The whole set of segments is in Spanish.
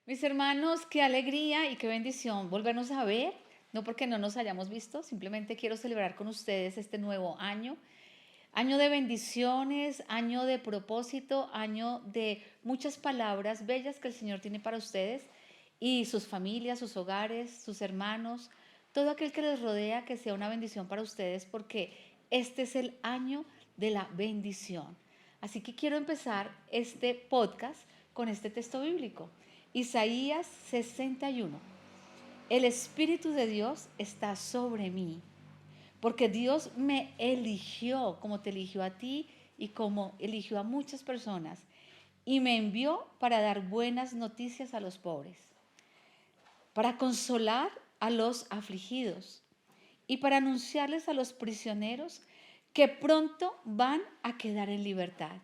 Mis hermanos, qué alegría y qué bendición volvernos a ver, no porque no nos hayamos visto, simplemente quiero celebrar con ustedes este nuevo año, año de bendiciones, año de propósito, año de muchas palabras bellas que el Señor tiene para ustedes y sus familias, sus hogares, sus hermanos, todo aquel que les rodea, que sea una bendición para ustedes porque este es el año de la bendición. Así que quiero empezar este podcast con este texto bíblico. Isaías 61. El Espíritu de Dios está sobre mí, porque Dios me eligió como te eligió a ti y como eligió a muchas personas, y me envió para dar buenas noticias a los pobres, para consolar a los afligidos y para anunciarles a los prisioneros que pronto van a quedar en libertad.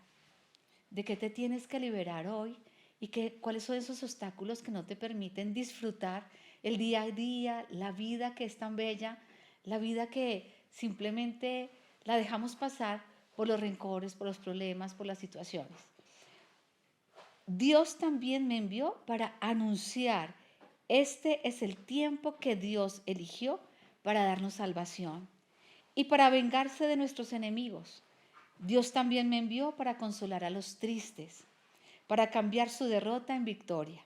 ¿De qué te tienes que liberar hoy? ¿Y cuáles son esos obstáculos que no te permiten disfrutar el día a día, la vida que es tan bella, la vida que simplemente la dejamos pasar por los rencores, por los problemas, por las situaciones? Dios también me envió para anunciar, este es el tiempo que Dios eligió para darnos salvación y para vengarse de nuestros enemigos. Dios también me envió para consolar a los tristes, para cambiar su derrota en victoria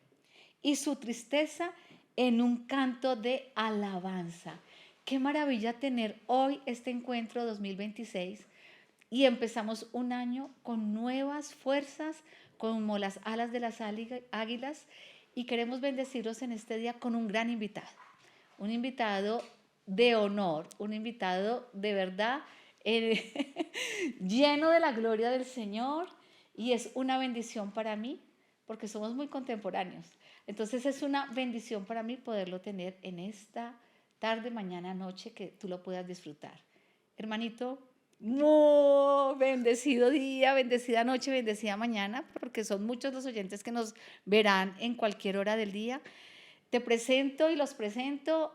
y su tristeza en un canto de alabanza. Qué maravilla tener hoy este encuentro 2026 y empezamos un año con nuevas fuerzas, como las alas de las águilas, y queremos bendecirlos en este día con un invitado de honor, un invitado de verdad lleno de la gloria del Señor, y es una bendición para mí porque somos muy contemporáneos. Entonces es una bendición para mí poderlo tener en esta tarde, mañana, noche, que tú lo puedas disfrutar. Hermanito, muy bendecido día, bendecida noche, bendecida mañana, porque son muchos los oyentes que nos verán en cualquier hora del día. Te presento y los presento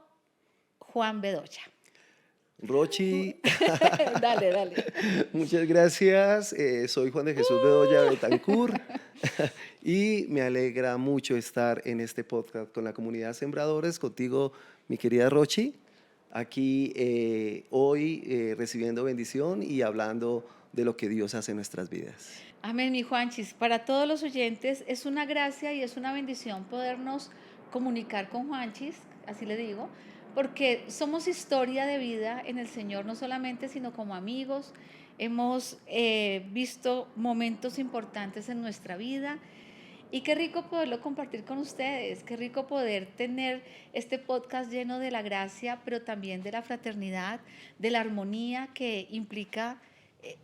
Juan Bedoya. Rochi, Dale, dale. muchas gracias. Soy Juan de Jesús Bedoya Betancur y me alegra mucho estar en este podcast con la comunidad Sembradores, contigo, mi querida Rochi, aquí hoy recibiendo bendición y hablando de lo que Dios hace en nuestras vidas. Amén, mi Juanchis. Para todos los oyentes es una gracia y es una bendición podernos comunicar con Juanchis, así le digo, porque somos historia de vida en el Señor, no solamente, sino como amigos. Hemos visto momentos importantes en nuestra vida y qué rico poderlo compartir con ustedes, qué rico poder tener este podcast lleno de la gracia, pero también de la fraternidad, de la armonía que implica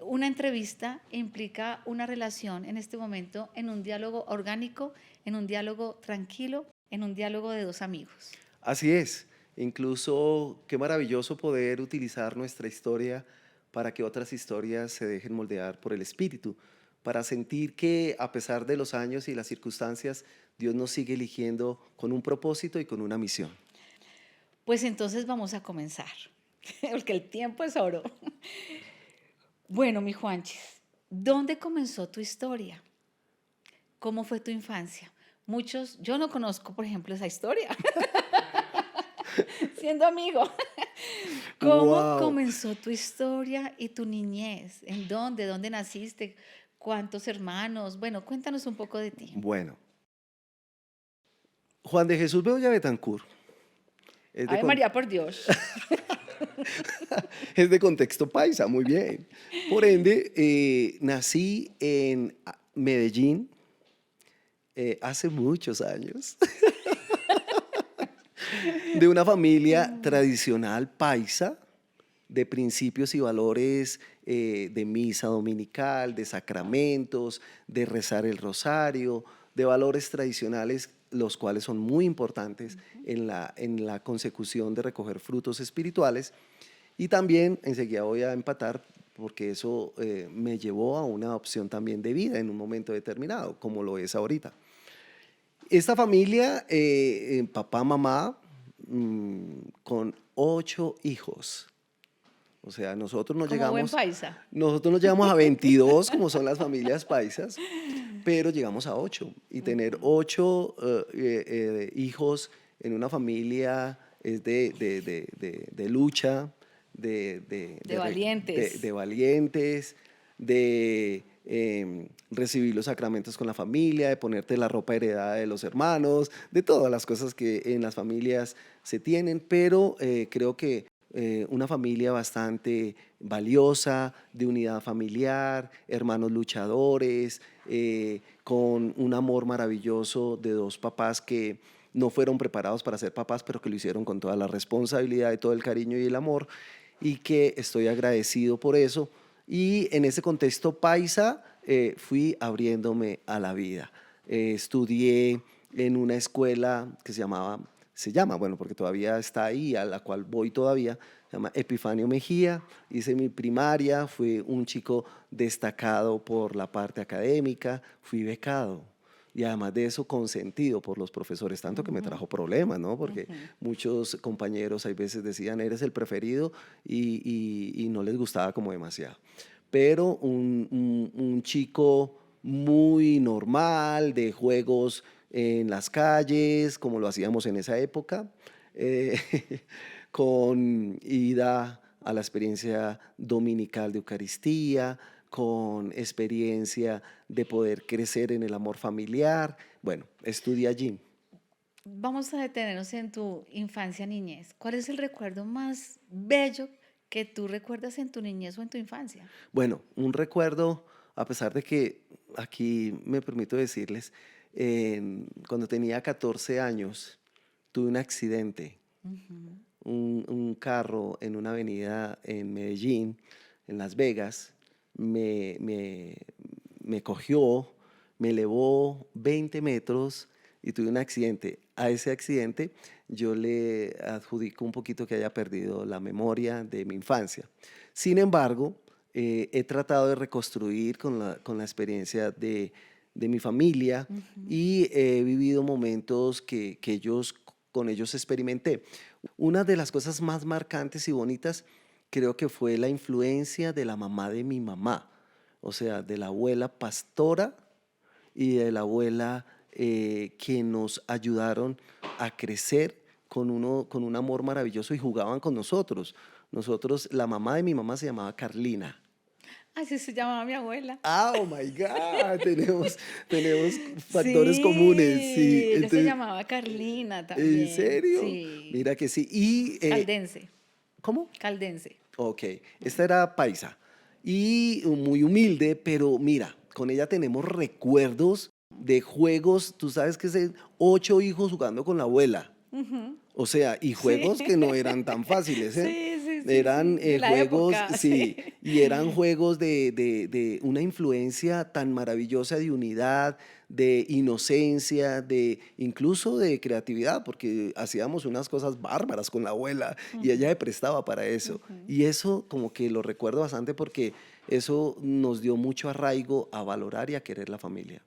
una entrevista, implica una relación en este momento, en un diálogo orgánico, en un diálogo tranquilo, en un diálogo de dos amigos. Así es, incluso qué maravilloso poder utilizar nuestra historia para que otras historias se dejen moldear por el Espíritu, para sentir que a pesar de los años y las circunstancias, Dios nos sigue eligiendo con un propósito y con una misión. Pues entonces vamos a comenzar, porque el tiempo es oro. Bueno, mi Juanchis, ¿dónde comenzó tu historia? ¿Cómo fue tu infancia? Muchos, yo no conozco, por ejemplo, esa historia, siendo amigo. ¿Cómo ¡Wow! comenzó tu historia y tu niñez? ¿En dónde? ¿Dónde naciste? ¿Cuántos hermanos? Bueno, cuéntanos un poco de ti. Bueno, Juan de Jesús Bedoya Betancur es de, Ave con- María, por Dios. es de contexto paisa, muy bien. Por ende, nací en Medellín hace muchos años. De una familia tradicional paisa, de principios y valores de misa dominical, de sacramentos, de rezar el rosario, de valores tradicionales, los cuales son muy importantes en la consecución de recoger frutos espirituales. Y también, enseguida voy a empatar, porque eso me llevó a una opción también de vida en un momento determinado, como lo es ahorita. Esta familia, papá, mamá, con 8 hijos, O sea, Como buen paisa. nosotros no llegamos a 22 como son las familias paisas, pero llegamos a 8. Y tener 8 hijos en una familia es de lucha, De valientes. de valientes, de recibir los sacramentos con la familia, de ponerte la ropa heredada de los hermanos, de todas las cosas que en las familias se tienen, pero creo que una familia bastante valiosa, de unidad familiar, hermanos luchadores, con un amor maravilloso de dos papás que no fueron preparados para ser papás, pero que lo hicieron con toda la responsabilidad y todo el cariño y el amor, y que estoy agradecido por eso. Y en ese contexto paisa fui abriéndome a la vida. Estudié en una escuela que se llama, bueno, porque todavía está ahí, a la cual voy todavía, se llama Epifanio Mejía. Hice mi primaria, fui un chico destacado por la parte académica, fui becado. Y además de eso, consentido por los profesores, tanto que me Ujú, trajo problemas, ¿no? Porque ujú. muchos compañeros a veces decían, eres el preferido, y no les gustaba como demasiado. Pero un chico muy normal, de juegos en las calles, como lo hacíamos en esa época, eh, con ida a la experiencia dominical de Eucaristía, con experiencia de poder crecer en el amor familiar. Bueno, estudié allí. Vamos a detenernos en tu infancia, niñez. ¿Cuál es el recuerdo más bello que tú recuerdas en tu niñez o en tu infancia? Bueno, un recuerdo, a pesar de que aquí me permito decirles, cuando tenía 14 años, tuve un accidente, Ujú. un carro en una avenida en Medellín, en Las Vegas, me, me, me cogió, me elevó 20 metros y tuve un accidente. A ese accidente yo le adjudico un poquito que haya perdido la memoria de mi infancia. Sin embargo, he tratado de reconstruir con la experiencia de mi familia, Ujú. y he vivido momentos con ellos experimenté. Una de las cosas más marcantes y bonitas creo que fue la influencia de la mamá de mi mamá, o sea, de la abuela pastora y de la abuela, que nos ayudaron a crecer con un amor maravilloso y jugaban con nosotros. La mamá de mi mamá se llamaba Carlina. Así se llamaba mi abuela. Ah, oh my God, tenemos factores comunes, sí. Sí, ella se Entonces, llamaba Carlina ¿en también. serio? Sí, Mira que sí. Y, caldense, ¿cómo? caldense. Ok, esta era paisa y muy humilde, pero mira, con ella tenemos recuerdos de juegos. Tú sabes que es 8 hijos jugando con la abuela. Ujú. O sea, y Sí, juegos que no eran tan fáciles, ¿eh? sí, sí, sí, Eran sí, de la juegos, época, sí. sí, y eran juegos de una influencia tan maravillosa de unidad, de inocencia, de incluso de creatividad, porque hacíamos unas cosas bárbaras con la abuela y ella Ujú, se prestaba para eso. ujú. Y eso como que lo recuerdo bastante porque eso nos dio mucho arraigo a valorar y a querer la familia.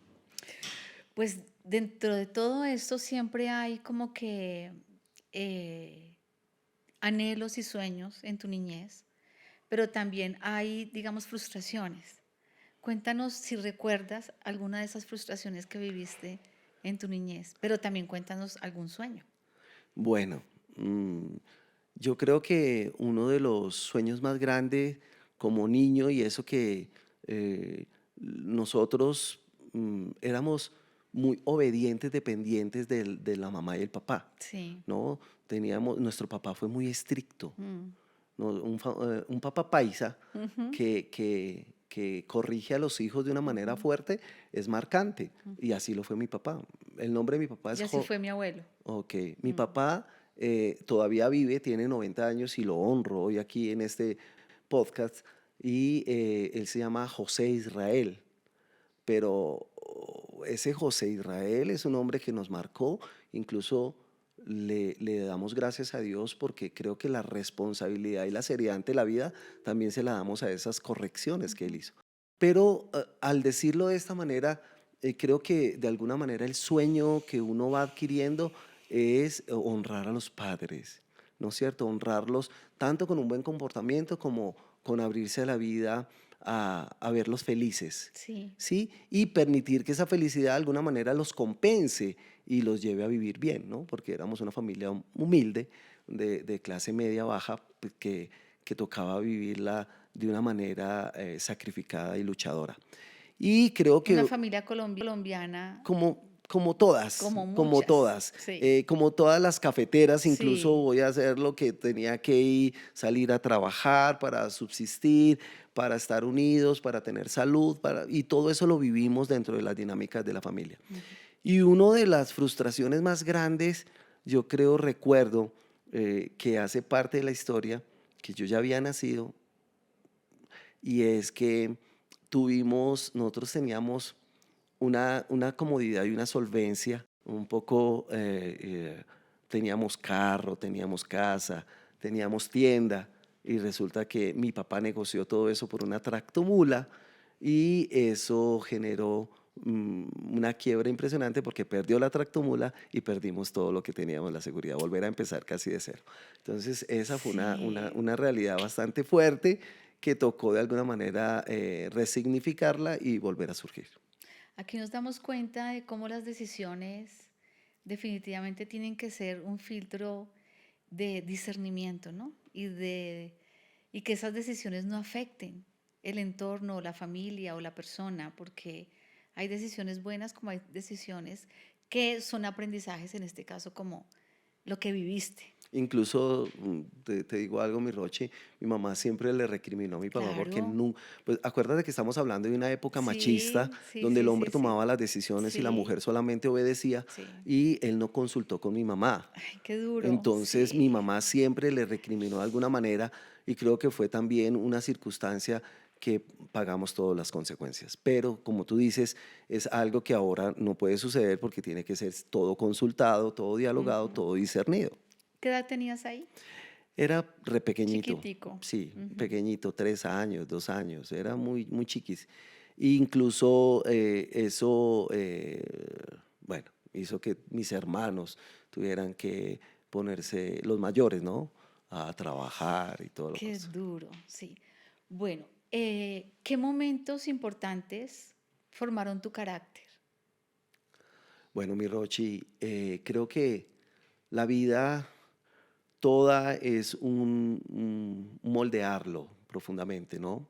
Pues dentro de todo esto siempre hay como que eh, anhelos y sueños en tu niñez, pero también hay, digamos, frustraciones. Cuéntanos si recuerdas alguna de esas frustraciones que viviste en tu niñez, pero también cuéntanos algún sueño. Bueno, yo creo que uno de los sueños más grandes como niño, y eso que nosotros éramos muy obedientes, dependientes de la mamá y el papá, Sí. ¿no? Nuestro papá fue muy estricto, Mm. ¿no? Un papá paisa Ujú. que corrige a los hijos de una manera Ujú. fuerte es marcante, y así lo fue mi papá. El nombre de mi papá Y es así fue mi abuelo. Ok, mi Mm. papá todavía vive, tiene 90 años y lo honro hoy aquí en este podcast, y él se llama José Israel, pero ese José Israel es un hombre que nos marcó. Incluso le damos gracias a Dios porque creo que la responsabilidad y la seriedad ante la vida también se la damos a esas correcciones que él hizo. Pero al decirlo de esta manera, creo que de alguna manera el sueño que uno va adquiriendo es honrar a los padres, ¿no es cierto? Honrarlos tanto con un buen comportamiento como con abrirse a la vida a verlos felices, Sí. ¿sí? Y permitir que esa felicidad de alguna manera los compense y los lleve a vivir bien, ¿no? Porque éramos una familia humilde, de clase media baja, pues, que tocaba vivirla de una manera sacrificada y luchadora. Y creo Una que familia colombiana como como muchas. todas, Sí, como todas las cafeteras, incluso sí, voy a hacer lo que tenía que ir, salir a trabajar para subsistir, para estar unidos, para tener salud, y todo eso lo vivimos dentro de las dinámicas de la familia. ujú, Y una de las frustraciones más grandes, yo creo, recuerdo, que hace parte de la historia, que yo ya había nacido, y es que nosotros teníamos una comodidad y una solvencia, un poco, teníamos carro, teníamos casa, teníamos tienda, y resulta que mi papá negoció todo eso por una tractomula, y eso generó una quiebra impresionante porque perdió la tractomula y perdimos todo lo que teníamos, la seguridad, volver a empezar casi de cero. Entonces, esa fue sí. una realidad bastante fuerte que tocó de alguna manera resignificarla y volver a surgir. Aquí nos damos cuenta de cómo las decisiones definitivamente tienen que ser un filtro de discernimiento, ¿no? Y que esas decisiones no afecten el entorno, la familia o la persona, porque hay decisiones buenas como hay decisiones que son aprendizajes, en este caso como lo que viviste. Incluso, te digo algo, mi Roche, mi mamá siempre le recriminó a mi papá porque Claro, no, pues acuérdate que estamos hablando de una época machista sí, sí, donde el sí, hombre sí, sí, tomaba las decisiones y la sí, mujer solamente obedecía, sí. y él no consultó con mi mamá. Ay, qué duro, Entonces mi sí. mamá siempre le recriminó de alguna manera, y creo que fue también una circunstancia que pagamos todas las consecuencias. Pero como tú dices, es algo que ahora no puede suceder porque tiene que ser todo consultado, todo dialogado, Ujú. todo discernido. ¿Qué edad tenías ahí? Era re pequeñito, Chiquitico. sí, Ujú. pequeñito, 3 años, 2 años, era muy, muy chiquis. E incluso eso, bueno, hizo que mis hermanos tuvieran que ponerse, los mayores, ¿no? A trabajar y todo lo Qué cosa. duro, sí. Bueno, ¿qué momentos importantes formaron tu carácter? Bueno, mi Rochi, creo que la vida toda es un moldearlo profundamente, ¿no?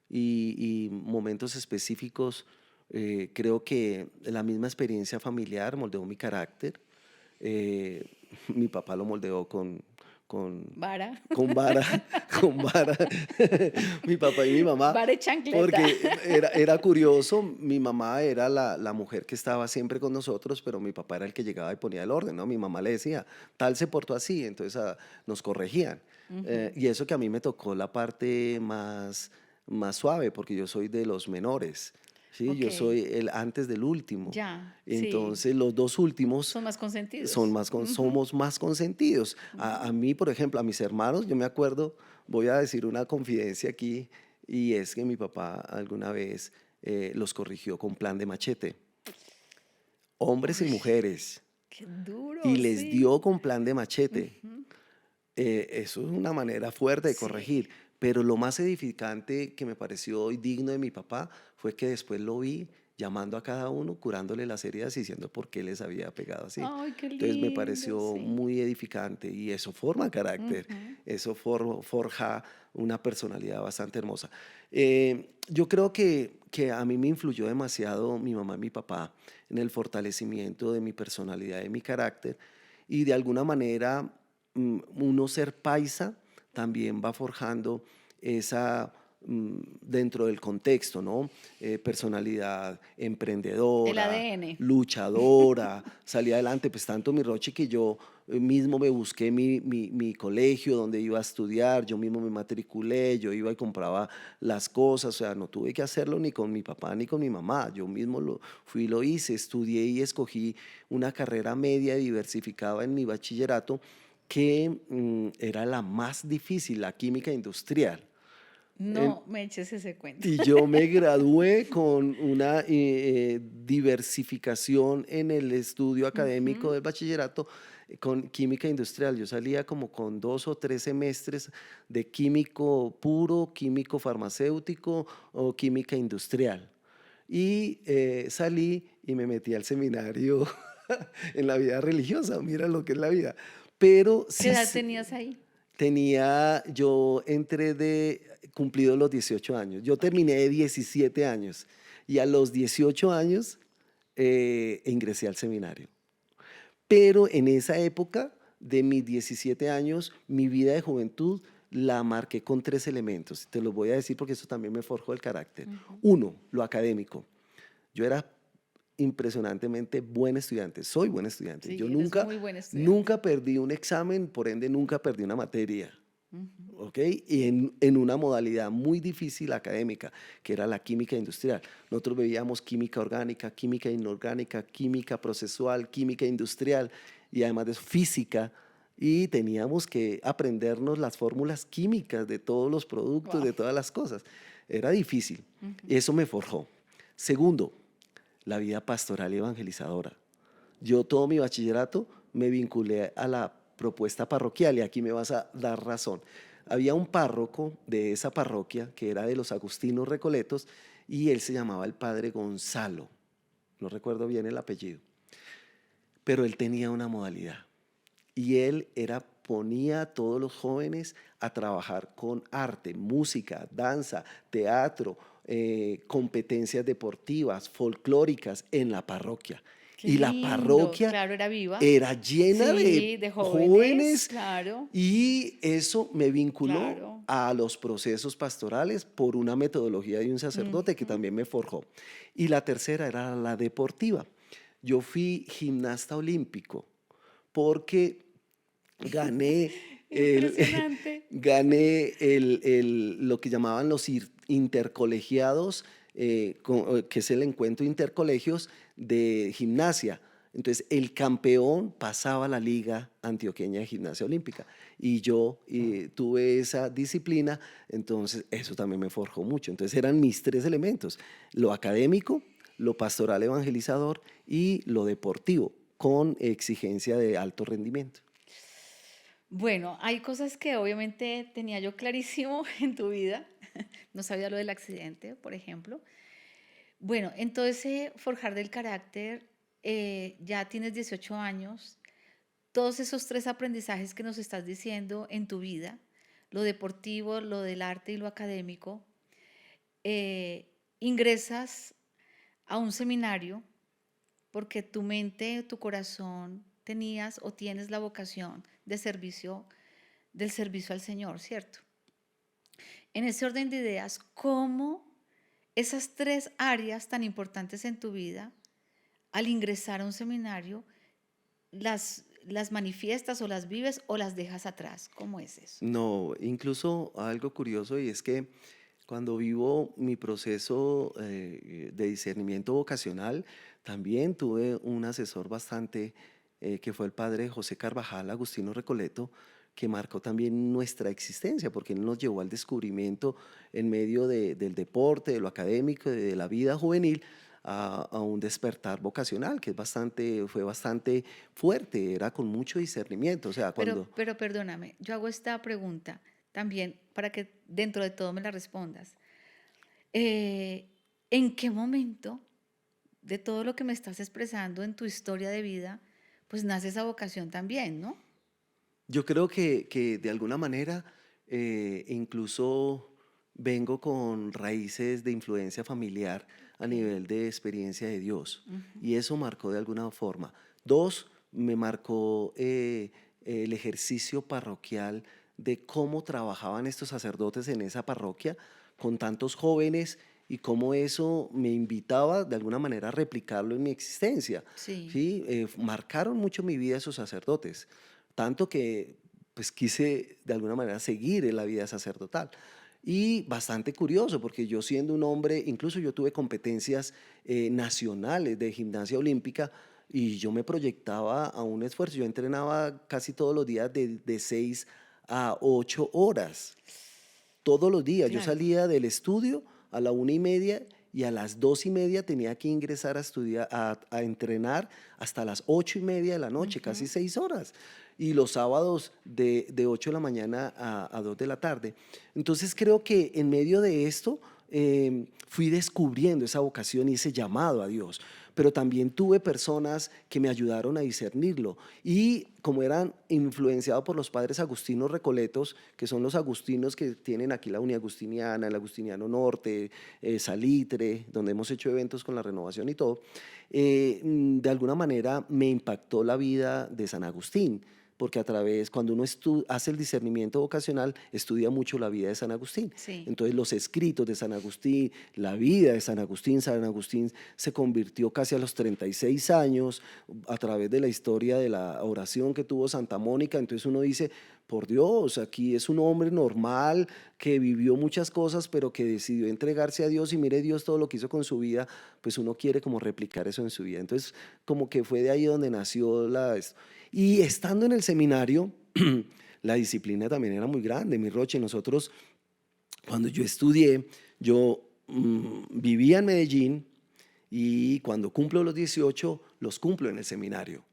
Y momentos específicos, creo que la misma experiencia familiar moldeó mi carácter. Eh, Mi papá lo moldeó con, Vara. con vara, con vara, mi papá y mi mamá, Vara y chancleta. porque era curioso, mi mamá era la mujer que estaba siempre con nosotros, pero mi papá era el que llegaba y ponía el orden, ¿no? Mi mamá le decía, tal se portó así, entonces nos corregían. Ujú. Y eso que a mí me tocó la parte más suave, porque yo soy de los menores, ¿sí? Ok, Yo soy el antes del último. ya, sí. Entonces, los dos últimos Son más consentidos. Ujú, somos más consentidos. ujú. A mí, por ejemplo, a mis hermanos, yo me acuerdo, voy a decir una confidencia aquí, y es que mi papá alguna vez los corrigió con plan de machete, hombres y Uy, mujeres, qué y duro, les sí. dio con plan de machete. Ujú. Eso es una manera fuerte de Sí. corregir, pero lo más edificante que me pareció y digno de mi papá fue que después lo vi llamando a cada uno, curándole las heridas y diciendo por qué les había pegado así. Ay, qué Entonces me lindo, pareció sí. muy edificante, y eso forma carácter, Ujú. eso forja una personalidad bastante hermosa. Yo creo que a mí me influyó demasiado mi mamá y mi papá en el fortalecimiento de mi personalidad y mi carácter, y de alguna manera uno ser paisa también va forjando esa, dentro del contexto, ¿no? Personalidad El emprendedora, ADN. luchadora, salir adelante. Pues tanto mi Rochi que yo mismo me busqué mi colegio donde iba a estudiar, yo mismo me matriculé, yo iba y compraba las cosas, o sea, no tuve que hacerlo ni con mi papá ni con mi mamá, yo mismo lo fui y lo hice, estudié y escogí una carrera media diversificada en mi bachillerato, que era la más difícil, la química industrial. No me eches ese cuento. Y yo me gradué con una diversificación en el estudio académico Ujú. del bachillerato con química industrial. Yo salía como con 2 o 3 semestres de químico puro, químico farmacéutico o química industrial. Y salí y me metí al seminario en la vida religiosa, mira lo que es la vida. Pero ¿Qué sí, edad tenías ahí? yo entré de cumplidos los 18 años. Yo Ok. terminé de 17 años y a los 18 años ingresé al seminario. Pero en esa época de mis 17 años, mi vida de juventud la marqué con 3 elementos. Te los voy a decir porque eso también me forjó el carácter. Ujú. Uno, lo académico. Yo era impresionantemente buen estudiante, soy buen estudiante. Yo Sí, eres nunca, muy buen estudiante. nunca perdí un examen, por ende nunca perdí una materia. Ujú. ¿Ok? Y en una modalidad muy difícil académica, que era la química industrial. Nosotros veíamos química orgánica, química inorgánica, química procesual, química industrial y además de eso, física. Y teníamos que aprendernos las fórmulas químicas de todos los productos, Wow. de todas las cosas. Era difícil. Ujú. Eso me forjó. Segundo, la vida pastoral y evangelizadora. Yo todo mi bachillerato me vinculé a la propuesta parroquial y aquí me vas a dar razón. Había un párroco de esa parroquia que era de los agustinos recoletos y él se llamaba el padre Gonzalo. No recuerdo bien el apellido, pero él tenía una modalidad y él ponía a todos los jóvenes a trabajar con arte, música, danza, teatro, competencias deportivas, folclóricas en la parroquia. Qué Y la lindo. parroquia Claro, era viva. era llena Sí, de de jóvenes, jóvenes claro, y eso me vinculó claro. a los procesos pastorales por una metodología de un sacerdote que Ujú. también me forjó. Y la tercera era la deportiva. Yo fui gimnasta olímpico porque gané el, Impresionante. lo que llamaban los intercolegiados, que es el encuentro intercolegios de gimnasia. Entonces, el campeón pasaba a la Liga Antioqueña de Gimnasia Olímpica y yo tuve esa disciplina, entonces eso también me forjó mucho. Entonces, eran mis 3 elementos, lo académico, lo pastoral evangelizador y lo deportivo, con exigencia de alto rendimiento. Bueno, hay cosas que obviamente tenía yo clarísimo en tu vida. No sabía lo del accidente, por ejemplo. Bueno, entonces forjar del carácter, ya tienes 18 años, todos esos tres aprendizajes que nos estás diciendo en tu vida, lo deportivo, lo del arte y lo académico, ingresas a un seminario porque tu mente, tu corazón tenías o tienes la vocación de servicio, del servicio al Señor, ¿cierto? En ese orden de ideas, ¿cómo esas tres áreas tan importantes en tu vida, al ingresar a un seminario, las manifiestas o las vives o las dejas atrás? ¿Cómo es eso? No, incluso algo curioso y es que cuando vivo mi proceso de discernimiento vocacional, también tuve un asesor bastante, que fue el padre José Carvajal, Agustino Recoleto, que marcó también nuestra existencia, porque él nos llevó al descubrimiento en medio del deporte, de lo académico, de la vida juvenil, a un despertar vocacional, que fue bastante fuerte, era con mucho discernimiento. O sea, cuando Pero perdóname, yo hago esta pregunta también para que dentro de todo me la respondas. Eh, ¿En qué momento de todo lo que me estás expresando en tu historia de vida, pues nace esa vocación también, ¿no? yo creo que de alguna manera incluso vengo con raíces de influencia familiar a Ok. nivel de experiencia de Dios Ujú. y eso marcó de alguna forma. Dos, me marcó el ejercicio parroquial de cómo trabajaban estos sacerdotes en esa parroquia con tantos jóvenes y cómo eso me invitaba de alguna manera a replicarlo en mi existencia. Sí. ¿Sí? Marcaron mucho mi vida esos sacerdotes. Tanto que pues quise de alguna manera seguir en la vida sacerdotal. Y bastante curioso, porque yo siendo un hombre, incluso yo tuve competencias nacionales de gimnasia olímpica y yo me proyectaba a un esfuerzo. Yo entrenaba casi todos los días de 6 a 8 horas. todos los días. Yo Claro. salía del estudio a la 1:30 y a las 2:30 tenía que ingresar a estudiar, a entrenar hasta las 8:30 de la noche, casi Ujú. 6 horas. Y los sábados de 8 de la mañana a 2 de la tarde. Entonces creo que en medio de esto fui descubriendo esa vocación y ese llamado a Dios. Pero también tuve personas que me ayudaron a discernirlo. Y como eran influenciados por los padres agustinos recoletos, que son los agustinos que tienen aquí la Unidad Agustiniana, el Agustiniano Norte, Salitre, donde hemos hecho eventos con la renovación y todo, de alguna manera me impactó la vida de San Agustín, porque a través, cuando uno hace el discernimiento vocacional, estudia mucho la vida de San Agustín. Sí. Entonces los escritos de San Agustín, la vida de San Agustín se convirtió casi a los 36 años a través de la historia de la oración que tuvo Santa Mónica. Entonces uno dice, por Dios, aquí es un hombre normal que vivió muchas cosas, pero que decidió entregarse a Dios y mire Dios todo lo que hizo con su vida, pues uno quiere como replicar eso en su vida. Entonces como que fue de ahí donde nació esto. Y estando en el seminario, la disciplina también era muy grande, mi Roche. Nosotros, cuando yo estudié, yo vivía en Medellín y cuando cumplo los 18, los cumplo en el seminario.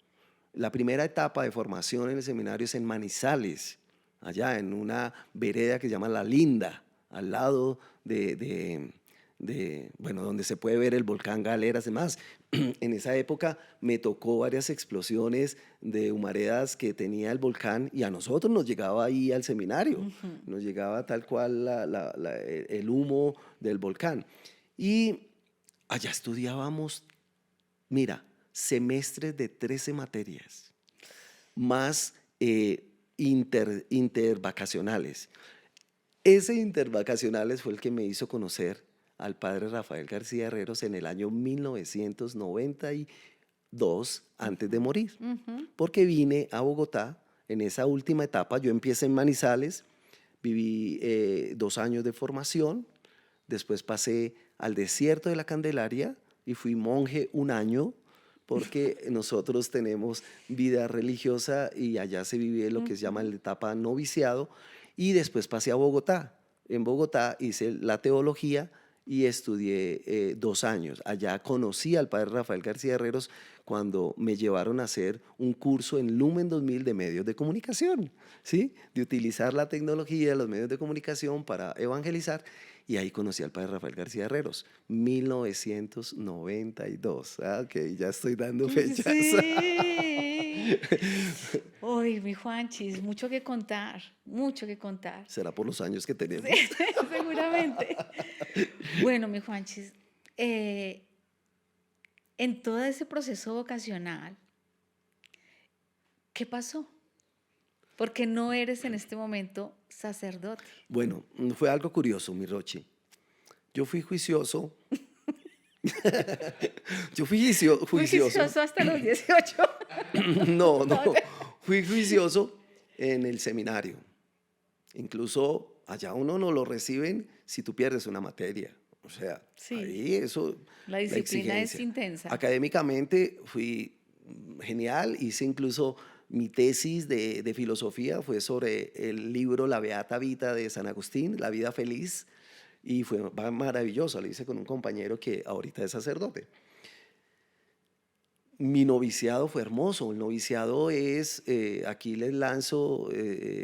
La primera etapa de formación en el seminario es en Manizales, allá en una vereda que se llama La Linda, al lado bueno, donde se puede ver el volcán Galeras y demás. En esa época me tocó varias explosiones de humaredas que tenía el volcán y a nosotros nos llegaba ahí al seminario, Ujú. nos llegaba tal cual el humo del volcán. Y allá estudiábamos, mira, semestres de 13 materias, más intervacacionales. Ese intervacacionales fue el que me hizo conocer al padre Rafael García Herreros en el año 1992, antes de morir, Ujú. porque vine a Bogotá en esa última etapa. Yo empecé en Manizales, viví 2 años de formación, después pasé al desierto de la Candelaria y fui monje un año, porque nosotros tenemos vida religiosa y allá se vive lo que se llama Ujú. la etapa noviciado. Y después pasé a Bogotá. En Bogotá hice la teología y estudié 2 años. Allá conocí al padre Rafael García Herreros cuando me llevaron a hacer un curso en Lumen 2000 de medios de comunicación, ¿sí? De utilizar la tecnología, los medios de comunicación para evangelizar. Y ahí conocí al padre Rafael García Herreros, 1992. Ah, ok, ya estoy dando fechas. Sí. Uy, mi Juanchis, mucho que contar, mucho que contar. Será por los años que Sí, tenemos. seguramente. Bueno, mi Juanchis, eh, en todo ese proceso vocacional, ¿qué pasó? Porque no eres en este momento sacerdote. Bueno, fue algo curioso, mi Rochi. Yo fui juicioso. Yo fui Fui juicioso. juicioso hasta los 18. No, No, no. Fui juicioso en el seminario. Incluso allá uno no lo reciben si tú pierdes una materia. O sea, sí, ahí eso, la la disciplina es exigencia. intensa. Académicamente fui genial, hice incluso mi tesis de filosofía, fue sobre el libro La Beata Vita de San Agustín, La vida feliz, y fue maravilloso, lo hice con un compañero que ahorita es sacerdote. Mi noviciado fue hermoso. El noviciado es, aquí les lanzo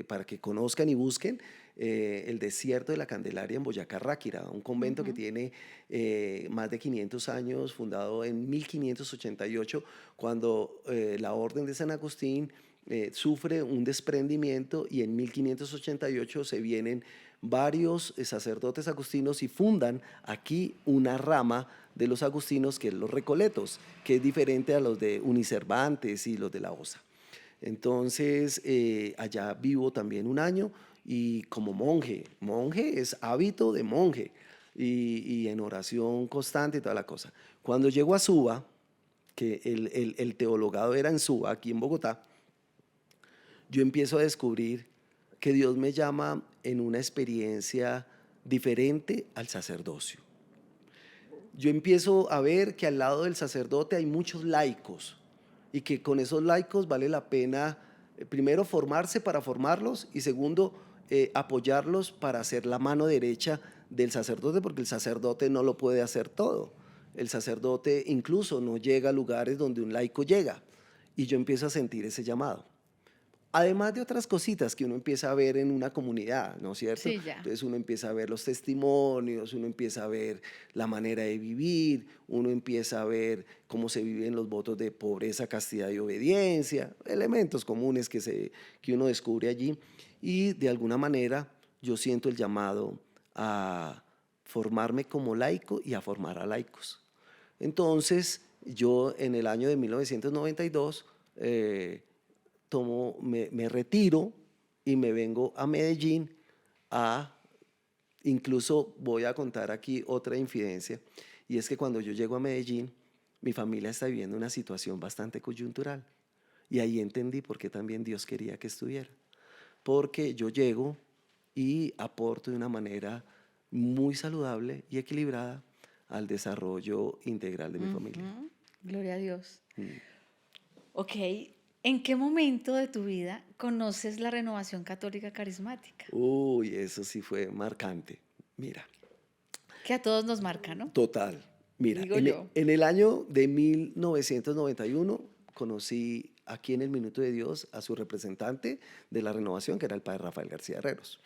para que conozcan y busquen el desierto de la Candelaria en Boyacá, Ráquira, un convento que Ujú. tiene más de 500 años, fundado en 1588, cuando la Orden de San Agustín sufre un desprendimiento y en 1588 se vienen varios sacerdotes agustinos y fundan aquí una rama de los agustinos que es los Recoletos, que es diferente a los de Unicervantes y los de la OSA. Entonces, allá vivo también un año y como monje, monje es hábito de monje y en oración constante y toda la cosa. Cuando llego a Suba, que el teologado era en Suba, aquí en Bogotá, yo empiezo a descubrir que Dios me llama en una experiencia diferente al sacerdocio. Yo empiezo a ver que al lado del sacerdote hay muchos laicos y que con esos laicos vale la pena, primero, formarse para formarlos y segundo, apoyarlos para ser la mano derecha del sacerdote, porque el sacerdote no lo puede hacer todo. El sacerdote incluso no llega a lugares donde un laico llega, y yo empiezo a sentir ese llamado. Además de otras cositas que uno empieza a ver en una comunidad, ¿no es cierto? Sí, ya. Entonces uno empieza a ver los testimonios, uno empieza a ver la manera de vivir, uno empieza a ver cómo se viven los votos de pobreza, castidad y obediencia, elementos comunes que uno descubre allí, y de alguna manera yo siento el llamado a formarme como laico y a formar a laicos. Entonces yo en el año de 1992 me retiro y me vengo a Medellín incluso voy a contar aquí otra infidencia, y es que cuando yo llego a Medellín, mi familia está viviendo una situación bastante coyuntural, y ahí entendí por qué también Dios quería que estuviera, porque yo llego y aporto de una manera muy saludable y equilibrada al desarrollo integral de mi familia. Ujú. Gloria a Dios. Mm. Ok, ¿en qué momento de tu vida conoces la renovación católica carismática? Uy, eso sí fue marcante. Mira, Que a todos nos marca, ¿no? total. Mira, Digo yo. en el año de 1991 conocí aquí en el Minuto de Dios a su representante de la renovación, que era el padre Rafael García Herreros.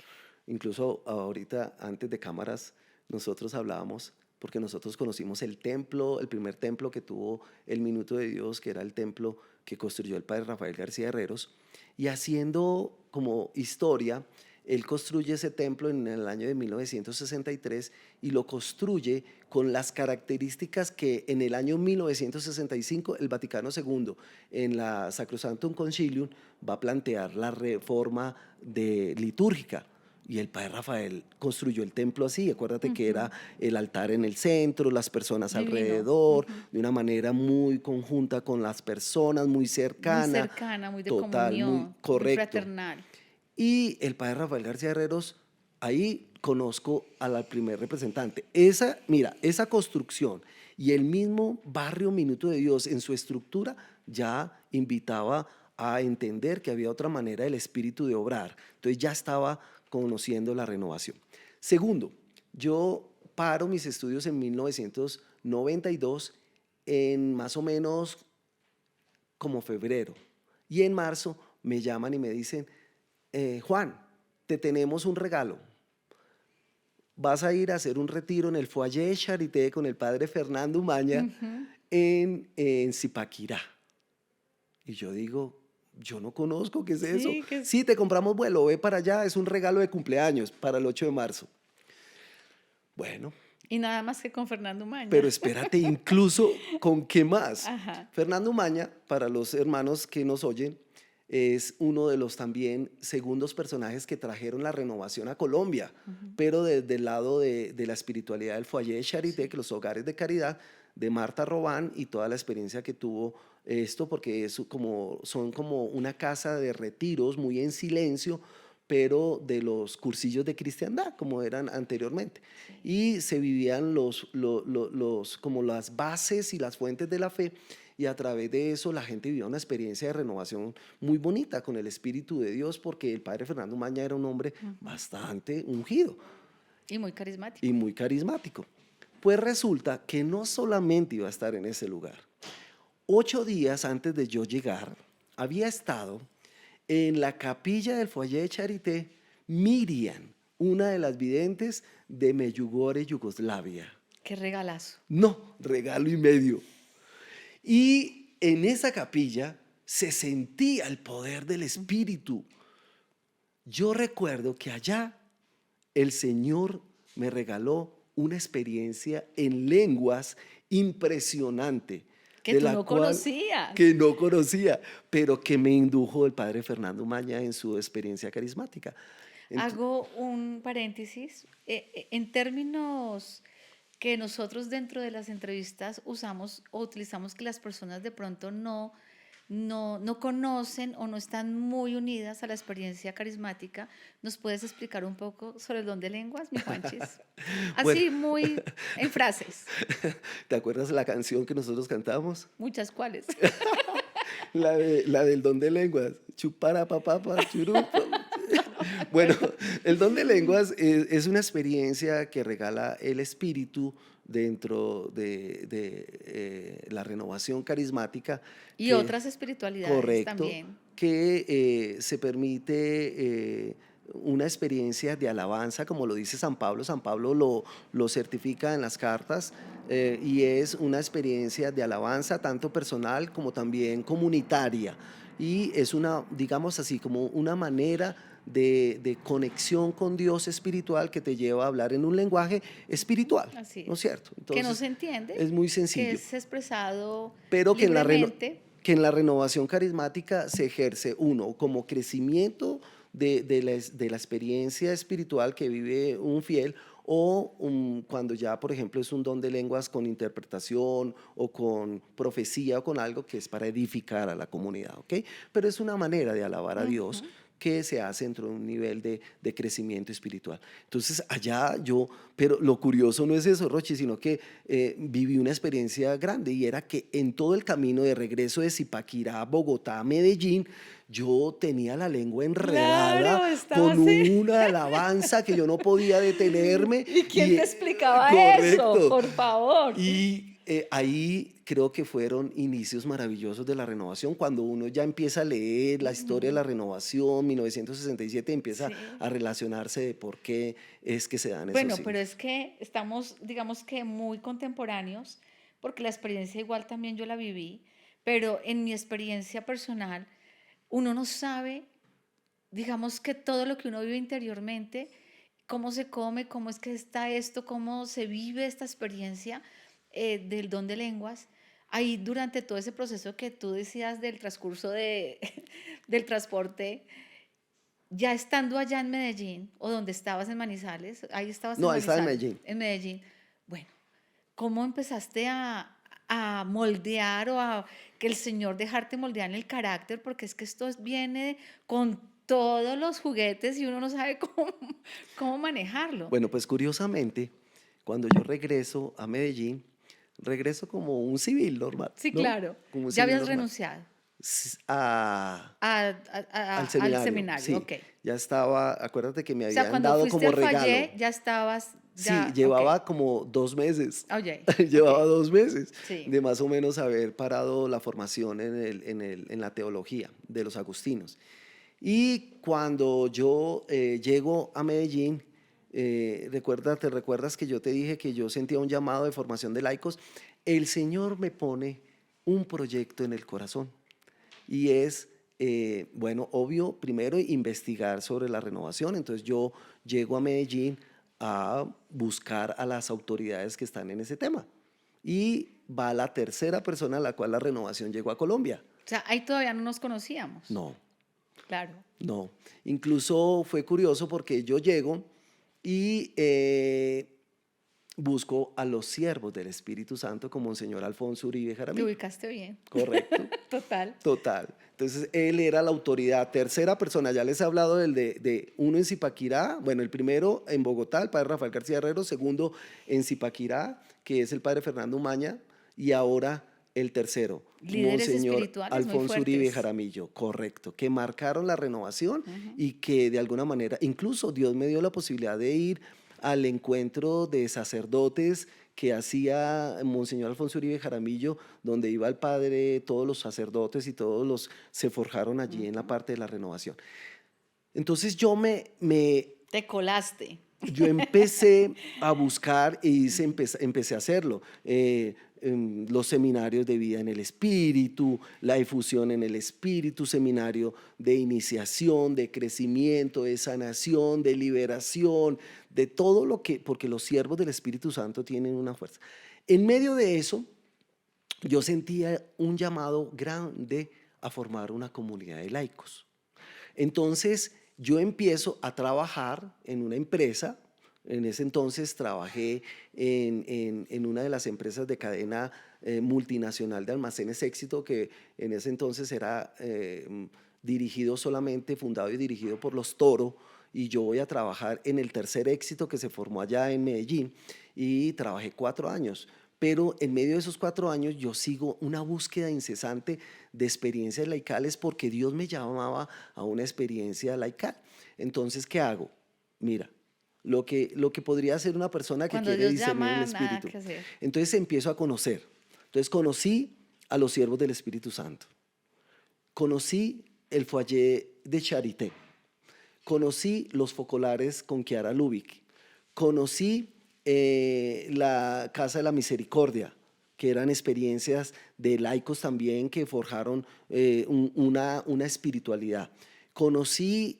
Incluso ahorita, antes de cámaras, nosotros hablábamos, porque nosotros conocimos el templo, el primer templo que tuvo el Minuto de Dios, que era el templo que construyó el padre Rafael García Herreros, y haciendo como historia, él construye ese templo en el año de 1963 y lo construye con las características que en el año 1965 el Vaticano II, en la Sacrosanctum Concilium, va a plantear la reforma litúrgica. Y el padre Rafael construyó el templo así, acuérdate que era el altar en el centro, las personas Divino. alrededor, de una manera muy conjunta con las personas, muy Muy cercana. cercana, muy de Total, muy comunión, muy correcto. fraternal. Y el padre Rafael García Herreros, ahí conozco al primer representante. Mira, esa construcción y el mismo barrio Minuto de Dios en su estructura ya invitaba a entender que había otra manera del espíritu de obrar. Entonces ya estaba conociendo la renovación. Segundo, yo paro mis estudios en 1992 en más o menos como febrero. Y en marzo me llaman y me dicen, Juan, te tenemos un regalo. Vas a ir a hacer un retiro en el Foyer Charité con el padre Fernando Umaña en Zipaquirá. Y yo digo, yo no conozco, ¿qué es eso? Sí, que Sí, te compramos vuelo, ve para allá, es un regalo de cumpleaños para el 8 de marzo. Bueno, y nada más que con Fernando Maña. pero espérate, incluso con qué más. Ajá. Fernando Umaña, para los hermanos que nos oyen, es uno de los también segundos personajes que trajeron la renovación a Colombia, pero desde el lado de la espiritualidad del Foyer Charité, que los hogares de caridad de Marta Robán y toda la experiencia que tuvo esto, porque son como una casa de retiros muy en silencio, pero de los cursillos de cristiandad, como eran anteriormente. Y se vivían como las bases y las fuentes de la fe, y a través de eso la gente vivía una experiencia de renovación muy bonita con el Espíritu de Dios, porque el padre Fernando Maña era un hombre bastante ungido Y muy carismático. y muy carismático. Pues resulta que no solamente iba a estar en ese lugar. 8 días antes de yo llegar, había estado en la capilla del Foyer Charité Miriam, una de las videntes de Medjugorje, Yugoslavia. Qué regalazo. No, regalo y medio. Y en esa capilla se sentía el poder del Espíritu. Yo recuerdo que allá el Señor me regaló una experiencia en lenguas impresionante. Que de tú la no cual- conocías. Que no conocía, pero que me indujo el padre Fernando Maña en su experiencia carismática. Hago un paréntesis. En términos que nosotros dentro de las entrevistas usamos o utilizamos que las personas de pronto no conocen o no están muy unidas a la experiencia carismática, ¿nos puedes explicar un poco sobre el don de lenguas, mi Juanchis? Así muy en frases, ¿Te acuerdas la canción que nosotros cantamos? muchas cuales. La del don de lenguas. Chupara papapa churupa. Bueno, el don de lenguas es una experiencia que regala el Espíritu dentro de la renovación carismática, Y que otras espiritualidades correcto, también. que se permite una experiencia de alabanza, como lo dice San Pablo. San Pablo lo certifica en las cartas, y es una experiencia de alabanza tanto personal como también comunitaria. Y es una, digamos así, como una manera de conexión con Dios espiritual que te lleva a hablar en un lenguaje espiritual, Así ¿no es es. cierto? Que no Entonces, se entiende, es muy que sencillo, es expresado pero libremente. que en la renovación carismática se ejerce uno como crecimiento de la experiencia espiritual que vive un fiel, o cuando ya, por ejemplo, es un don de lenguas con interpretación o con profecía o con algo que es para edificar a la comunidad, ¿ok? Pero es una manera de alabar a Dios Ujú. que se hace dentro de un nivel de crecimiento espiritual. Entonces, allá yo, pero lo curioso no es eso, Rochi, sino que viví una experiencia grande, y era que en todo el camino de regreso de Zipaquirá, Bogotá, Medellín, yo tenía la lengua enredada Claro, estaba con así. una alabanza que yo no podía detenerme. ¿Y quién Y te explicaba eso? correcto. Por favor. Y ahí creo que fueron inicios maravillosos de la renovación, cuando uno ya empieza a leer la historia de Ujú. la renovación, 1967, empieza Sí. a relacionarse de por qué es que se dan esos Bueno, pero signos. es que estamos, digamos que muy contemporáneos, porque la experiencia igual también yo la viví, pero en mi experiencia personal, uno no sabe, digamos que todo lo que uno vive interiormente, cómo se come, cómo es que está esto, cómo se vive esta experiencia del don de lenguas. Ahí durante todo ese proceso que tú decías del transcurso del transporte, ya estando allá en Medellín, o donde estabas en Manizales, ahí estabas No, en ahí estaba en Manizales, Medellín. en Medellín, bueno, ¿cómo empezaste a moldear o a que el Señor dejarte moldear en el carácter? Porque es que viene con todos los juguetes y uno no sabe cómo manejarlo. Bueno, pues curiosamente, cuando yo regreso a Medellín, regreso como un civil normal, Sí, ¿no? claro, Como un ya civil habías normal. renunciado A, al al seminario, seminario, sí. ok. Ya estaba, acuérdate que me O sea, habían cuando dado fuiste como al regalo. Fallé, ya estabas, Sí, ya, ok, llevaba como 2 meses. oye, ok, Llevaba 2 meses sí. de más o menos haber parado la formación en la teología de los agustinos. Y cuando yo llego a Medellín, ¿te recuerdas que yo te dije que yo sentía un llamado de formación de laicos? El Señor me pone un proyecto en el corazón, y es, bueno, obvio, primero investigar sobre la renovación. Entonces yo llego a Medellín a buscar a las autoridades que están en ese tema. Y va la tercera persona a la cual la renovación llegó a Colombia. O sea, ahí todavía no nos conocíamos, No, claro. no. Incluso fue curioso porque yo llego y busco a los siervos del Espíritu Santo, como Monseñor Alfonso Uribe Te Jaramillo. ubicaste bien. Correcto. Total. Total. Entonces, él era la autoridad. Tercera persona, ya les he hablado de uno en Zipaquirá, bueno, el primero en Bogotá, el padre Rafael García Herrero, segundo en Zipaquirá, que es el padre Fernando Umaña, y ahora el tercero, Líderes Monseñor espirituales muy Alfonso Uribe fuertes. Jaramillo, correcto, que marcaron la renovación, Ujú. y que de alguna manera, incluso Dios me dio la posibilidad de ir al encuentro de sacerdotes que hacía Monseñor Alfonso Uribe Jaramillo, donde iba el padre, todos los sacerdotes y todos los se forjaron allí en la Ujú. parte de la renovación. Entonces yo empecé a buscar y empecé a hacerlo. Los seminarios de vida en el espíritu, la efusión en el espíritu, seminario de iniciación, de crecimiento, de sanación, de liberación, de todo lo que, porque los siervos del Espíritu Santo tienen una fuerza. En medio de eso, yo sentía un llamado grande a formar una comunidad de laicos. Entonces, yo empiezo a trabajar en una empresa. En ese entonces trabajé en una de las empresas de cadena multinacional de almacenes Éxito, que en ese entonces era dirigido solamente, fundado y dirigido por los Toro, y yo voy a trabajar en el tercer Éxito que se formó allá en Medellín, y trabajé 4 años. pero en medio de esos 4 años yo sigo una búsqueda incesante de experiencias laicales porque Dios me llamaba a una experiencia laical. Entonces, ¿qué hago? Mira, lo que podría hacer una persona que Cuando quiere Dios discernir el llama, nada Espíritu. que hacer. Entonces empiezo a conocer. Entonces conocí a los siervos del Espíritu Santo. Conocí el foyer de Charité. Conocí los focolares con Chiara Lubick. Conocí la Casa de la Misericordia, que eran experiencias de laicos también que forjaron una espiritualidad. Conocí,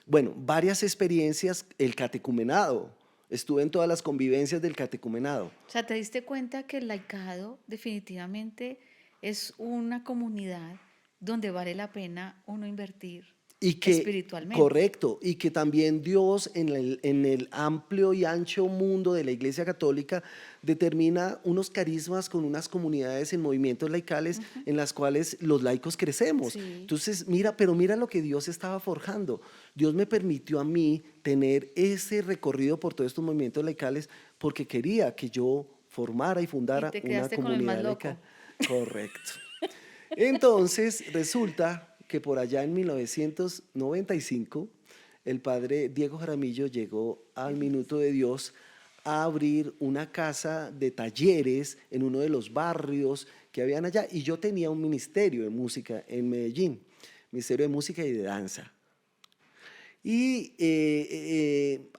bueno, varias experiencias, el catecumenado. Estuve en todas las convivencias del catecumenado. O sea, ¿te diste cuenta que el laicado definitivamente es una comunidad donde vale la pena uno invertir Y que, espiritualmente? correcto, y que también Dios en el amplio y ancho mundo de la Iglesia Católica determina unos carismas con unas comunidades en movimientos laicales en las cuales los laicos crecemos. Sí. Entonces, mira, pero mira lo que Dios estaba forjando. Dios me permitió a mí tener ese recorrido por todos estos movimientos laicales porque quería que yo formara y Y fundara te una quedaste con el más comunidad loco. laical. Correcto. Entonces, resulta que por allá en 1995, el padre Diego Jaramillo llegó al Minuto de Dios a abrir una casa de talleres en uno de los barrios que habían allá. Y yo tenía un ministerio de música en Medellín, ministerio de música y de danza. Y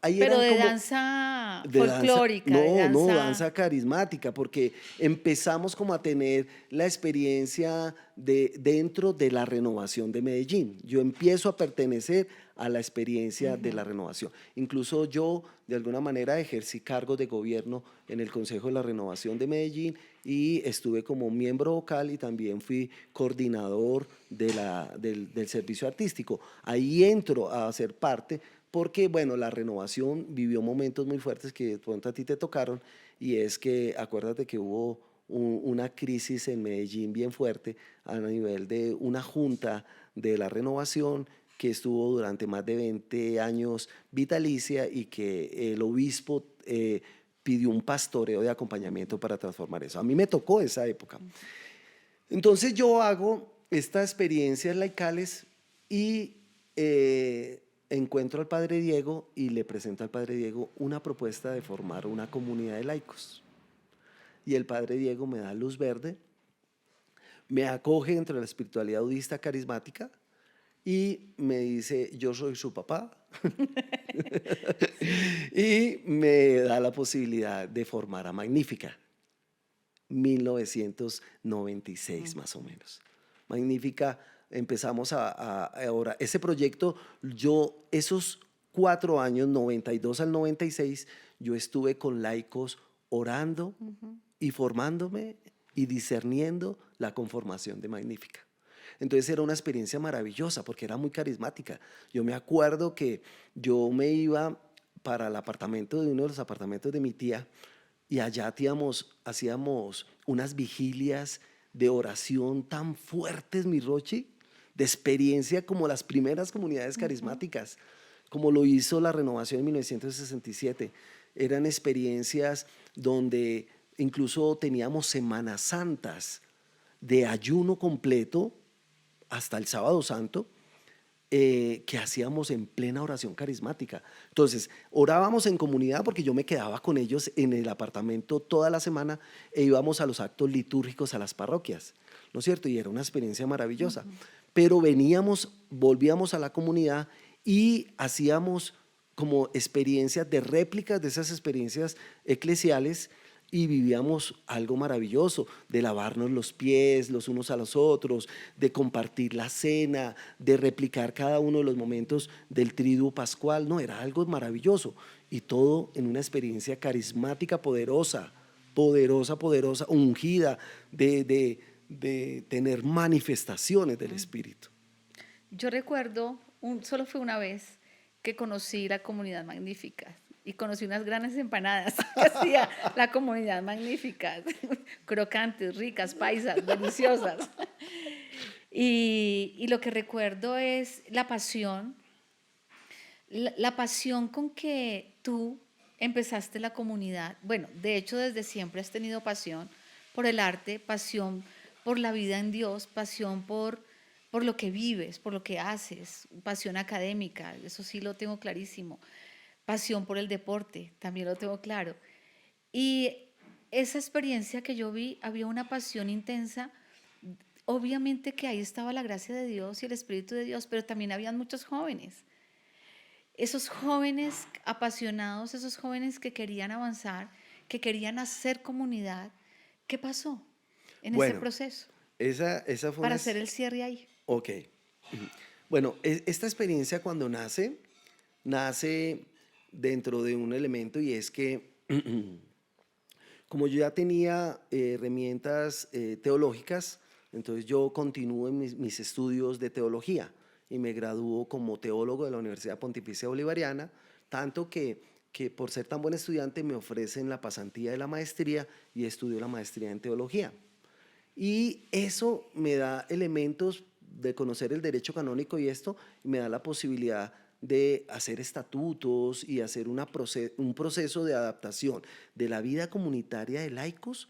ahí Pero eran de como, danza de danza, folclórica, de no, no, danza. danza carismática, porque empezamos como a tener la experiencia dentro de la renovación de Medellín. Yo empiezo a pertenecer a la experiencia de la renovación. Incluso yo, de alguna manera, ejercí cargos de gobierno en el Consejo de la Renovación de Medellín y estuve como miembro vocal y también fui coordinador del servicio artístico. Ahí entro a ser parte porque, bueno, la renovación vivió momentos muy fuertes que de pronto a ti te tocaron, y es que acuérdate que hubo una crisis en Medellín bien fuerte a nivel de una junta de la renovación que estuvo durante más de 20 años vitalicia y que el obispo pidió un pastoreo de acompañamiento para transformar eso. A mí me tocó esa época. Entonces yo hago estas experiencias laicales y encuentro al padre Diego y le presento al padre Diego una propuesta de formar una comunidad de laicos. Y el padre Diego me da luz verde, me acoge dentro de la espiritualidad budista carismática y me dice, yo soy su papá, Sí. y me da la posibilidad de formar a Magnífica. 1996 más o menos. Magnífica, empezamos ahora, ese proyecto, yo esos 4 años, 92 al 96, yo estuve con laicos orando y formándome y discerniendo la conformación de Magnífica. Entonces era una experiencia maravillosa porque era muy carismática. Yo me acuerdo que yo me iba para el apartamento de uno de los apartamentos de mi tía y allá hacíamos unas vigilias de oración tan fuertes, mi Rochi, de experiencia como las primeras comunidades carismáticas, como lo hizo la renovación en 1967. Eran experiencias donde incluso teníamos semanas santas de ayuno completo hasta el sábado santo, que hacíamos en plena oración carismática. Entonces, orábamos en comunidad porque yo me quedaba con ellos en el apartamento toda la semana e íbamos a los actos litúrgicos a las parroquias, ¿no es cierto? Y era una experiencia maravillosa. Pero volvíamos a la comunidad y hacíamos como experiencias de réplicas de esas experiencias eclesiales y vivíamos algo maravilloso, de lavarnos los pies los unos a los otros, de compartir la cena, de replicar cada uno de los momentos del triduo pascual. No, era algo maravilloso y todo en una experiencia carismática poderosa, poderosa, poderosa, ungida de tener manifestaciones del Espíritu. Yo recuerdo, solo fue una vez que conocí la comunidad Magnífica y conocí unas grandes empanadas que hacía la comunidad Magnífica, crocantes, ricas, paisas, deliciosas. Y lo que recuerdo es la pasión con que tú empezaste la comunidad? Bueno, de hecho desde siempre has tenido pasión por el arte, pasión por la vida en Dios, pasión por lo que vives, por lo que haces, pasión académica, eso sí lo tengo clarísimo, pasión por el deporte, también lo tengo claro. Y esa experiencia que yo vi, había una pasión intensa. Obviamente que ahí estaba la gracia de Dios y el Espíritu de Dios, pero también habían muchos jóvenes. Esos jóvenes apasionados, esos jóvenes que querían avanzar, que querían hacer comunidad. ¿Qué pasó en ese Bueno, proceso esa fue para hacer el cierre ahí? Ok. Bueno, esta experiencia cuando nace dentro de un elemento y es que como yo ya tenía herramientas teológicas, entonces yo continúo en mis estudios de teología y me gradúo como teólogo de la Universidad Pontificia Bolivariana, tanto que por ser tan buen estudiante me ofrecen la pasantía de la maestría y estudio la maestría en teología. Y eso me da elementos de conocer el derecho canónico y esto me da la posibilidad de hacer estatutos y hacer un proceso de adaptación de la vida comunitaria de laicos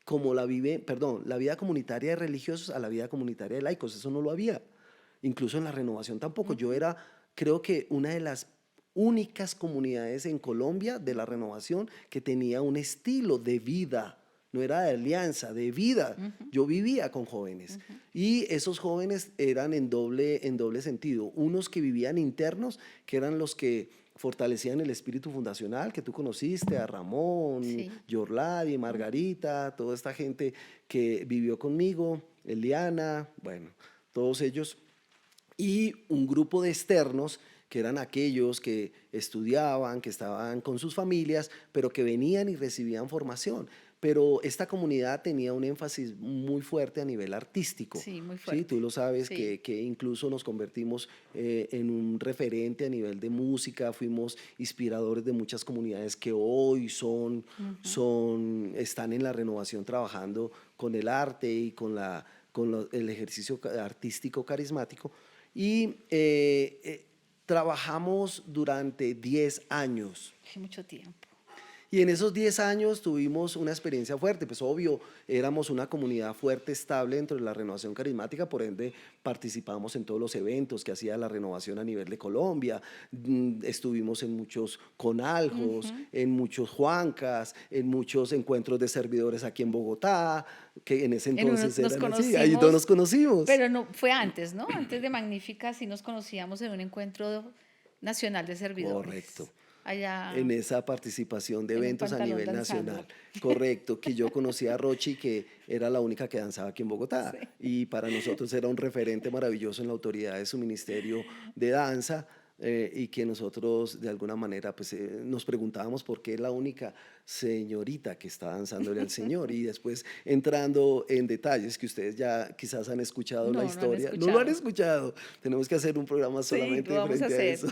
como la vida comunitaria de religiosos a la vida comunitaria de laicos. Eso no lo había. Incluso en la renovación tampoco. Yo era, creo que una de las únicas comunidades en Colombia de la renovación que tenía un estilo de vida, no era de alianza, de vida. Yo vivía con jóvenes y esos jóvenes eran en doble sentido. Unos que vivían internos, que eran los que fortalecían el espíritu fundacional, que tú conociste, a Ramón, Sí. Yorladi, Margarita, toda esta gente que vivió conmigo, Eliana, bueno, todos ellos, y un grupo de externos que eran aquellos que estudiaban, que estaban con sus familias, pero que venían y recibían formación. Pero esta comunidad tenía un énfasis muy fuerte a nivel artístico. Sí, muy Sí, fuerte. tú lo sabes Sí. que incluso nos convertimos en un referente a nivel de música, fuimos inspiradores de muchas comunidades que hoy están en la renovación trabajando con el arte y el ejercicio artístico carismático. Y trabajamos durante 10 años. Hace mucho tiempo. Y en esos 10 años tuvimos una experiencia fuerte, pues obvio, éramos una comunidad fuerte, estable dentro de la renovación carismática, por ende participamos en todos los eventos que hacía la renovación a nivel de Colombia, estuvimos en muchos conaljos, en muchos juancas, en muchos encuentros de servidores aquí en Bogotá, que en ese En uno entonces nos eran así, ahí todos nos conocimos, conocimos. pero no fue antes, ¿no? Antes de Magnífica sí nos conocíamos en un encuentro nacional de Correcto. servidores, allá En esa participación de en un eventos a pantalón nivel danzando. nacional. Correcto, que yo conocí a Rochi, que era la única que danzaba aquí en Bogotá, Sí. y para nosotros era un referente maravilloso en la autoridad de su ministerio de danza, y que nosotros de alguna manera pues, nos preguntábamos por qué es la única señorita que está danzándole al Señor, y después entrando en detalles que ustedes ya quizás han escuchado la No, no han historia, no lo han escuchado. escuchado, tenemos que hacer un programa Sí, lo solamente vamos a frente a hacer. eso.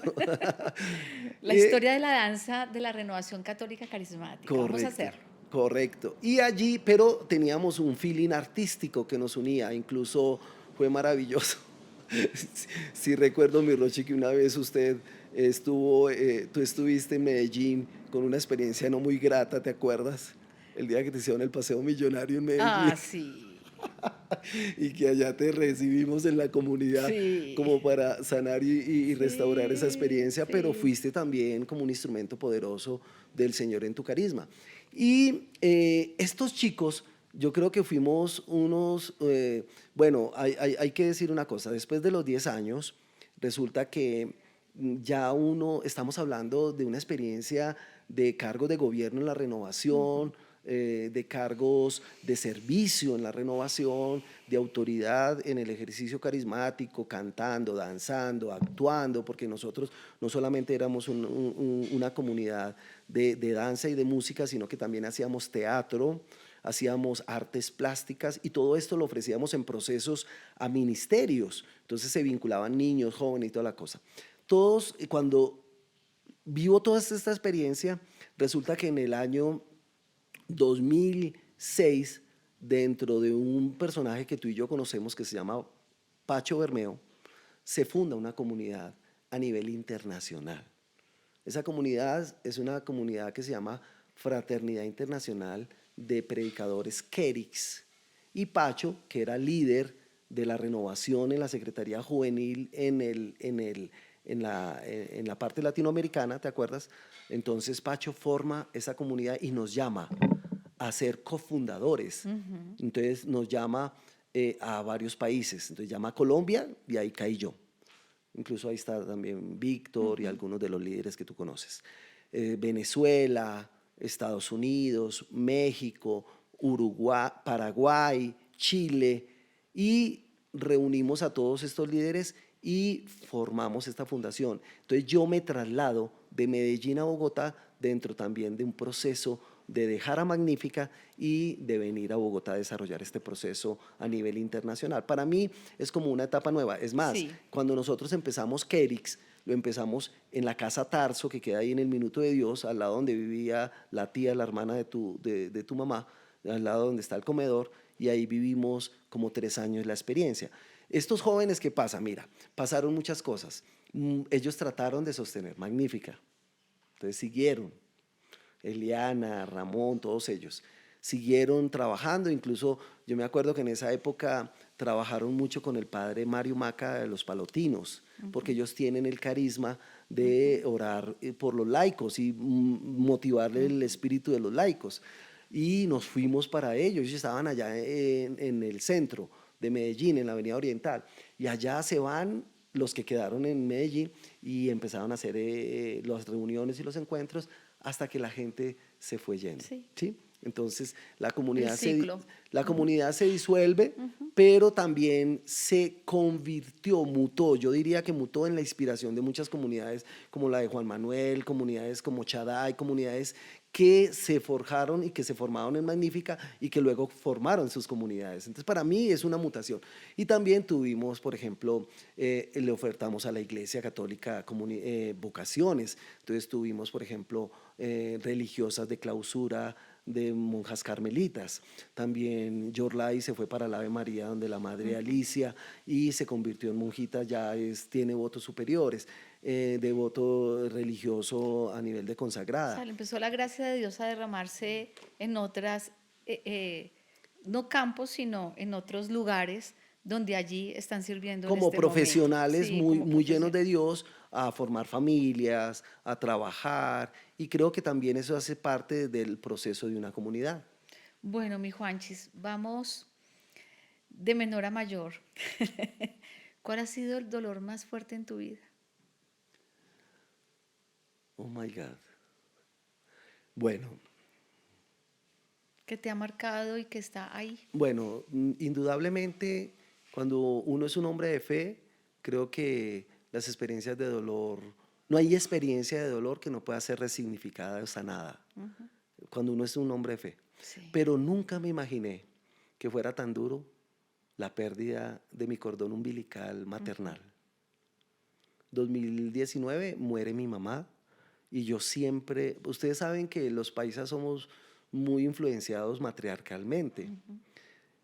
La Y, historia de la danza de la Renovación Católica Carismática. Vamos a Correcto, hacerlo. correcto. Y allí, pero teníamos un feeling artístico que nos unía, incluso fue maravilloso. Sí, recuerdo, mi Rochi, que una vez tú estuviste en Medellín con una experiencia no muy grata, ¿te acuerdas? El día que te hicieron el paseo millonario en Medellín Ah, sí. y que allá te recibimos en la comunidad Sí. como para sanar y restaurar esa Sí, experiencia, pero sí. fuiste también como un instrumento poderoso del Señor en tu carisma. Y estos chicos, yo creo que fuimos unos, bueno, hay que decir una cosa, después de los 10 años, resulta que ya estamos hablando de una experiencia de cargos de gobierno en la renovación, de cargos de servicio en la renovación, de autoridad en el ejercicio carismático, cantando, danzando, actuando, porque nosotros no solamente éramos una comunidad de danza y de música, sino que también hacíamos teatro, hacíamos artes plásticas y todo esto lo ofrecíamos en procesos a ministerios. Entonces se vinculaban niños, jóvenes y toda la cosa. Todos, cuando vivo toda esta experiencia, resulta que en el año 2006, dentro de un personaje que tú y yo conocemos que se llama Pacho Bermeo, se funda una comunidad a nivel internacional. Esa comunidad es una comunidad que se llama Fraternidad Internacional de Predicadores Kerix. Y Pacho, que era líder de la renovación en la Secretaría Juvenil en la parte latinoamericana, ¿te acuerdas? Entonces Pacho forma esa comunidad y nos llama a ser cofundadores. Entonces nos llama a varios países. Entonces llama a Colombia y ahí caí yo. Incluso ahí está también Víctor y algunos de los líderes que tú conoces. Venezuela, Estados Unidos, México, Uruguay, Paraguay, Chile, y reunimos a todos estos líderes y formamos esta fundación. Entonces yo me traslado de Medellín a Bogotá dentro también de un proceso de dejar a Magnífica y de venir a Bogotá a desarrollar este proceso a nivel internacional. Para mí es como una etapa nueva. Es más, Sí. cuando nosotros empezamos Kerix, lo empezamos en la casa Tarso, que queda ahí en el Minuto de Dios, al lado donde vivía la tía, la hermana de tu mamá, al lado donde está el comedor, y ahí vivimos como 3 años la experiencia. Estos jóvenes, ¿qué pasa? Mira, pasaron muchas cosas. Ellos trataron de sostener Magnífica, entonces siguieron. Eliana, Ramón, todos ellos siguieron trabajando. Incluso yo me acuerdo que en esa época trabajaron mucho con el padre Mario Maca de los Palotinos, porque ellos tienen el carisma de orar por los laicos y motivarle el espíritu de los laicos. Y nos fuimos para ellos. Ellos estaban allá en el centro de Medellín, en la Avenida Oriental, y allá se van los que quedaron en Medellín y empezaron a hacer las reuniones y los encuentros hasta que la gente se fue yendo. Sí. ¿Sí? Entonces El ciclo. la comunidad se disuelve, pero también se convirtió, mutó. Yo diría que mutó en la inspiración de muchas comunidades como la de Juan Manuel, comunidades como Chaday, comunidades que se forjaron y que se formaron en Magnífica y que luego formaron sus comunidades. Entonces, para mí es una mutación. Y también tuvimos, por ejemplo, le ofertamos a la Iglesia Católica vocaciones. Entonces, tuvimos, por ejemplo, religiosas de clausura, de monjas carmelitas. También Yorlai se fue para la Ave María, donde la Madre Alicia, y se convirtió en monjita, tiene votos superiores, de voto religioso a nivel de O consagrada. sea, le empezó la gracia de Dios a derramarse en otras, no campos, sino en otros lugares donde allí están sirviendo en Como este momento. profesionales Sí, muy, como muy llenos profesión. de Dios, a formar familias, a trabajar, y creo que también eso hace parte del proceso de una comunidad. Bueno, mi Juanchis, vamos de menor a mayor. ¿Cuál ha sido el dolor más fuerte en tu vida? Oh my God. Bueno, Que te ha marcado y que está ahí. bueno, indudablemente cuando uno es un hombre de fe, creo que las experiencias de dolor, no hay experiencia de dolor que no pueda ser resignificada o sanada, cuando uno es un hombre de fe. Sí. Pero nunca me imaginé que fuera tan duro la pérdida de mi cordón umbilical maternal. 2019 muere mi mamá y yo siempre, ustedes saben que los paisas somos muy influenciados matriarcalmente,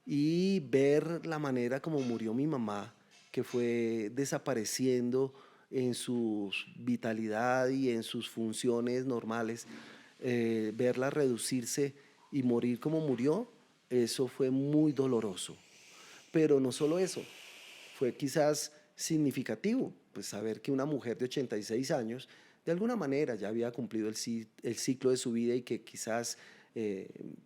y ver la manera como murió mi mamá, que fue desapareciendo en su vitalidad y en sus funciones normales, verla reducirse y morir como murió, eso fue muy doloroso. Pero no solo eso, fue quizás significativo, pues saber que una mujer de 86 años de alguna manera ya había cumplido el ciclo de su vida y que quizás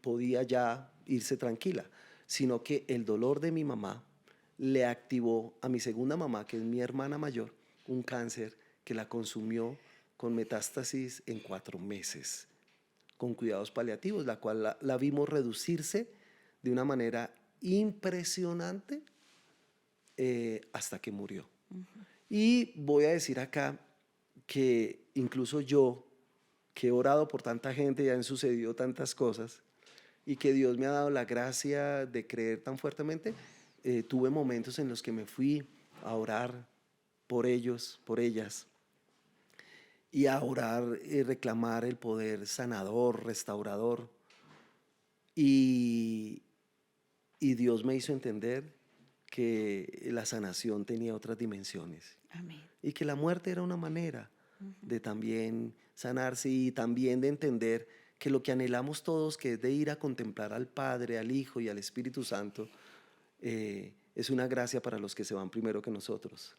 podía ya irse tranquila, sino que el dolor de mi mamá le activó a mi segunda mamá, que es mi hermana mayor, un cáncer que la consumió con metástasis en 4 meses, con cuidados paliativos, la cual la vimos reducirse de una manera impresionante hasta que murió. Y voy a decir acá que incluso yo, que he orado por tanta gente y han sucedido tantas cosas, y que Dios me ha dado la gracia de creer tan fuertemente, tuve momentos en los que me fui a orar por ellos, por ellas, y a orar y reclamar el poder sanador, restaurador. Y, y Dios me hizo entender que la sanación tenía otras dimensiones Amén. y que la muerte era una manera de también sanarse y también de entender que lo que anhelamos todos, que es de ir a contemplar al Padre, al Hijo y al Espíritu Santo, es una gracia para los que se van primero que nosotros.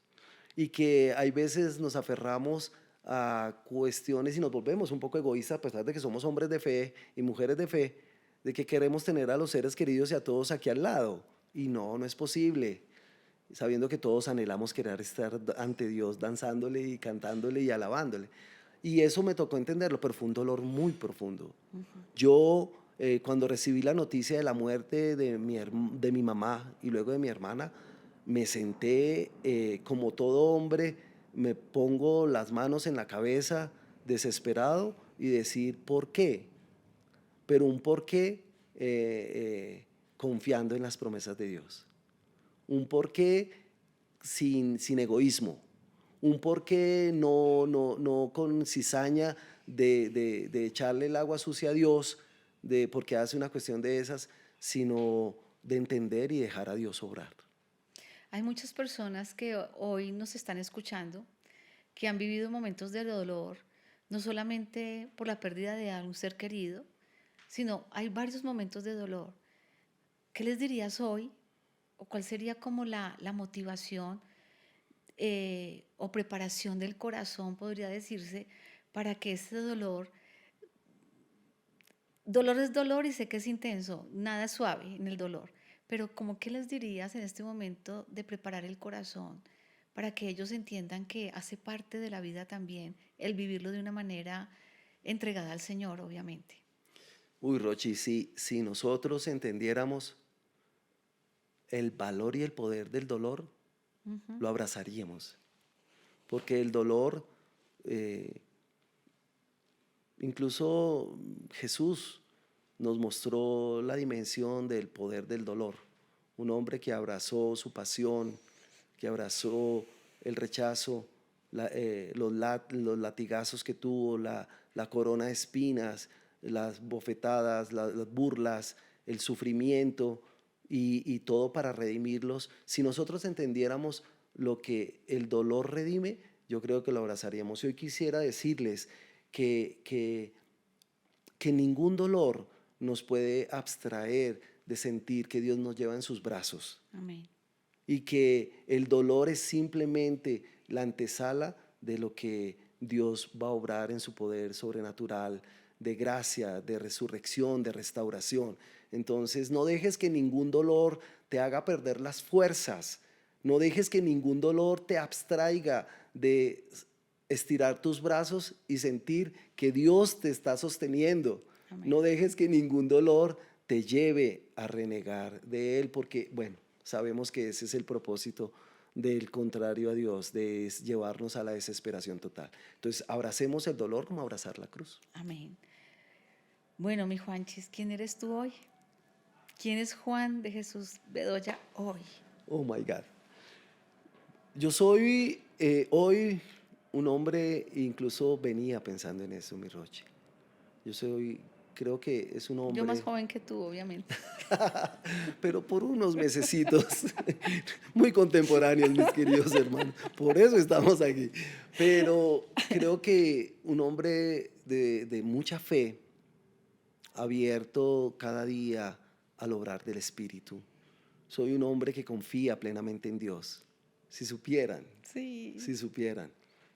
Y que hay veces nos aferramos a cuestiones y nos volvemos un poco egoístas, a pesar de que somos hombres de fe y mujeres de fe, de que queremos tener a los seres queridos y a todos aquí al lado. Y no, no es posible, sabiendo que todos anhelamos querer estar ante Dios danzándole y cantándole y alabándole. Y eso me tocó entenderlo, pero fue un dolor muy profundo. Yo, cuando recibí la noticia de la muerte de mi mamá y luego de mi hermana, me senté como todo hombre, me pongo las manos en la cabeza, desesperado, y decir, ¿por qué? Pero un por qué confiando en las promesas de Dios. Un por qué sin egoísmo, un por qué no con cizaña de echarle el agua sucia a Dios, porque hace una cuestión de esas, sino de entender y dejar a Dios obrar. Hay muchas personas que hoy nos están escuchando que han vivido momentos de dolor, no solamente por la pérdida de algún ser querido, sino hay varios momentos de dolor. ¿Qué les dirías hoy? ¿O cuál sería como la motivación o preparación del corazón, podría decirse, para que este dolor es dolor y sé que es intenso, nada es suave en el dolor, pero ¿cómo qué les dirías en este momento de preparar el corazón para que ellos entiendan que hace parte de la vida también el vivirlo de una manera entregada al Señor, obviamente? Uy, Rochi, si nosotros entendiéramos el valor y el poder del dolor, lo abrazaríamos. Porque el dolor, eh, incluso Jesús nos mostró la dimensión del poder del dolor. Un hombre que abrazó su pasión, que abrazó el rechazo, los latigazos que tuvo, la corona de espinas, las bofetadas, las burlas, el sufrimiento y todo para redimirlos. Si nosotros entendiéramos lo que el dolor redime, yo creo que lo abrazaríamos. Y hoy quisiera decirles que ningún dolor nos puede abstraer de sentir que Dios nos lleva en sus brazos Amén. y que el dolor es simplemente la antesala de lo que Dios va a obrar en su poder sobrenatural, de gracia, de resurrección, de restauración. Entonces, no dejes que ningún dolor te haga perder las fuerzas, no dejes que ningún dolor te abstraiga de estirar tus brazos y sentir que Dios te está sosteniendo. Amén. No dejes que ningún dolor te lleve a renegar de Él, porque, bueno, sabemos que ese es el propósito del contrario a Dios, de llevarnos a la desesperación total. Entonces, abracemos el dolor como abrazar la cruz. Amén. Bueno, mi Juanchis, ¿quién eres tú hoy? ¿Quién es Juan de Jesús Bedoya hoy? Oh my God. Yo soy hoy un hombre, incluso venía pensando en eso, mi Roche. Yo soy, creo que es un Yo más hombre, joven que tú, obviamente. pero por unos mesecitos, muy contemporáneos, mis queridos hermanos. Por eso estamos aquí. Pero creo que un hombre de mucha fe, abierto cada día al obrar del Espíritu. Soy un hombre que confía plenamente en Dios. Si supieran, Sí. si supieran.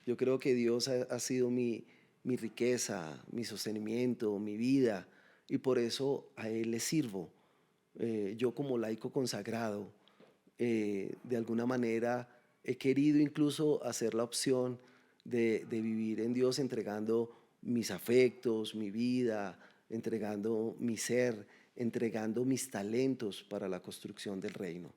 Yo creo que Dios ha sido mi riqueza, mi sostenimiento, mi vida, y por eso a Él le sirvo. Yo como laico consagrado, de alguna manera he querido incluso hacer la opción de vivir en Dios entregando mis afectos, mi vida, entregando mi ser, entregando mis talentos para la construcción del reino.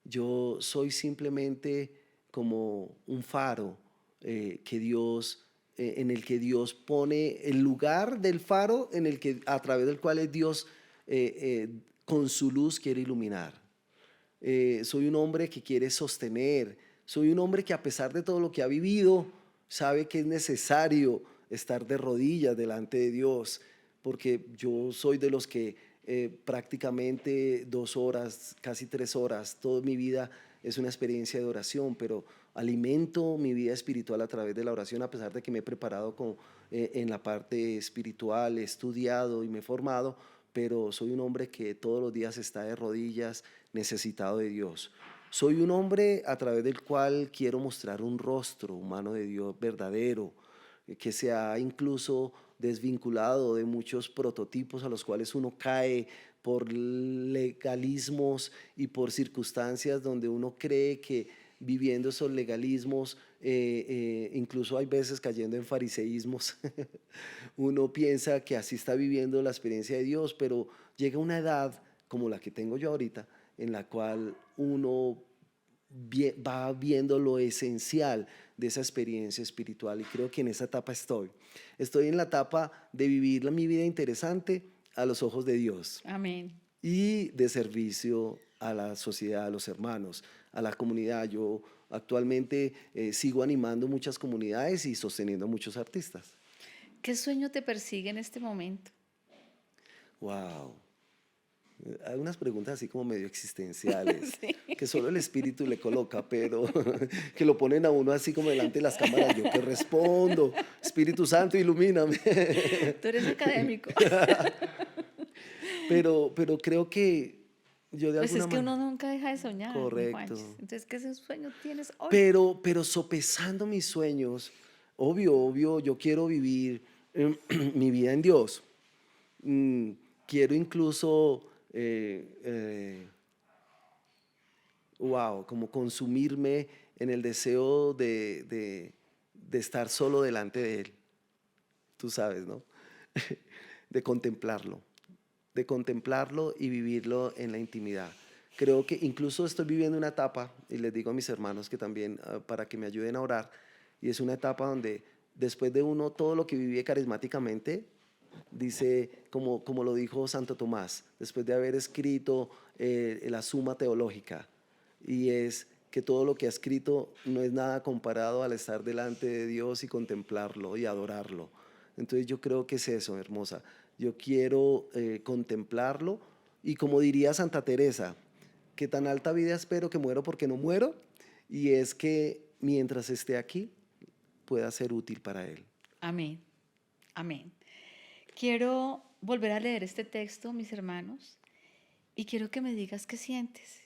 Yo soy simplemente como un faro en el que Dios pone el lugar del faro en el que, a través del cual Dios con su luz quiere iluminar. Soy un hombre que quiere sostener, soy un hombre que a pesar de todo lo que ha vivido, sabe que es necesario estar de rodillas delante de Dios, porque yo soy de los que prácticamente 2 horas, casi 3 horas, toda mi vida es una experiencia de oración, pero alimento mi vida espiritual a través de la oración, a pesar de que me he preparado en la parte espiritual, he estudiado y me he formado, pero soy un hombre que todos los días está de rodillas, necesitado de Dios. Soy un hombre a través del cual quiero mostrar un rostro humano de Dios verdadero, que se ha incluso desvinculado de muchos prototipos a los cuales uno cae por legalismos y por circunstancias donde uno cree que viviendo esos legalismos, incluso hay veces cayendo en fariseísmos, uno piensa que así está viviendo la experiencia de Dios, pero llega una edad como la que tengo yo ahorita, en la cual uno va viendo lo esencial de esa experiencia espiritual y creo que en esa etapa estoy. Estoy en la etapa de vivir mi vida interesante a los ojos de Dios Amén. y de servicio a la sociedad, a los hermanos, a la comunidad. Yo actualmente sigo animando muchas comunidades y sosteniendo a muchos artistas. ¿Qué sueño te persigue en este momento? Wow. Hay unas preguntas así como medio existenciales, Sí. que solo el espíritu le coloca, pero que lo ponen a uno así como delante de las cámaras. Yo que respondo, Espíritu Santo, ilumíname. Tú eres académico. Pero creo que yo de Pues alguna es que uno manera, nunca deja de soñar, mi correcto. Juanchis. Entonces, ¿qué ese sueño tienes hoy? Pero sopesando mis sueños, obvio, yo quiero vivir mi vida en Dios. Mm, quiero incluso, como consumirme en el deseo de estar solo delante de Él. Tú sabes, ¿no? De contemplarlo y vivirlo en la intimidad. Creo que incluso estoy viviendo una etapa, y les digo a mis hermanos que también, para que me ayuden a orar, y es una etapa donde después de uno todo lo que viví carismáticamente, dice, como lo dijo Santo Tomás, después de haber escrito la Suma Teológica, y es que todo lo que ha escrito no es nada comparado al estar delante de Dios y contemplarlo y adorarlo. Entonces yo creo que es eso, hermosa. Yo quiero contemplarlo y como diría Santa Teresa, que tan alta vida espero que muero porque no muero, y es que mientras esté aquí pueda ser útil para Él. Amén. Amén. Quiero volver a leer este texto, mis hermanos, y quiero que me digas qué sientes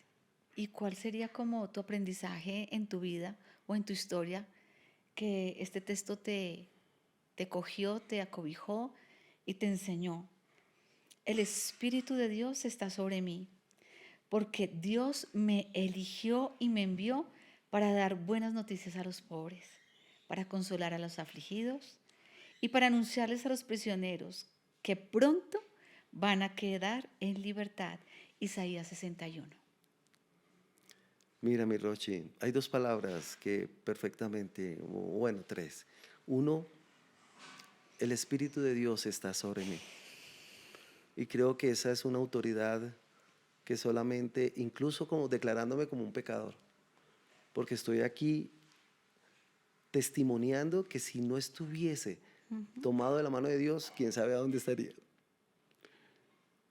y cuál sería como tu aprendizaje en tu vida o en tu historia que este texto te cogió, te acobijó y te enseñó. El Espíritu de Dios está sobre mí, porque Dios me eligió y me envió para dar buenas noticias a los pobres, para consolar a los afligidos y para anunciarles a los prisioneros que pronto van a quedar en libertad. Isaías 61. Mira, mi Rochi, hay dos palabras que perfectamente, bueno, tres. Uno, el Espíritu de Dios está sobre mí. Y creo que esa es una autoridad que solamente, incluso como declarándome como un pecador, porque estoy aquí testimoniando que si no estuviese tomado de la mano de Dios, quién sabe a dónde estaría.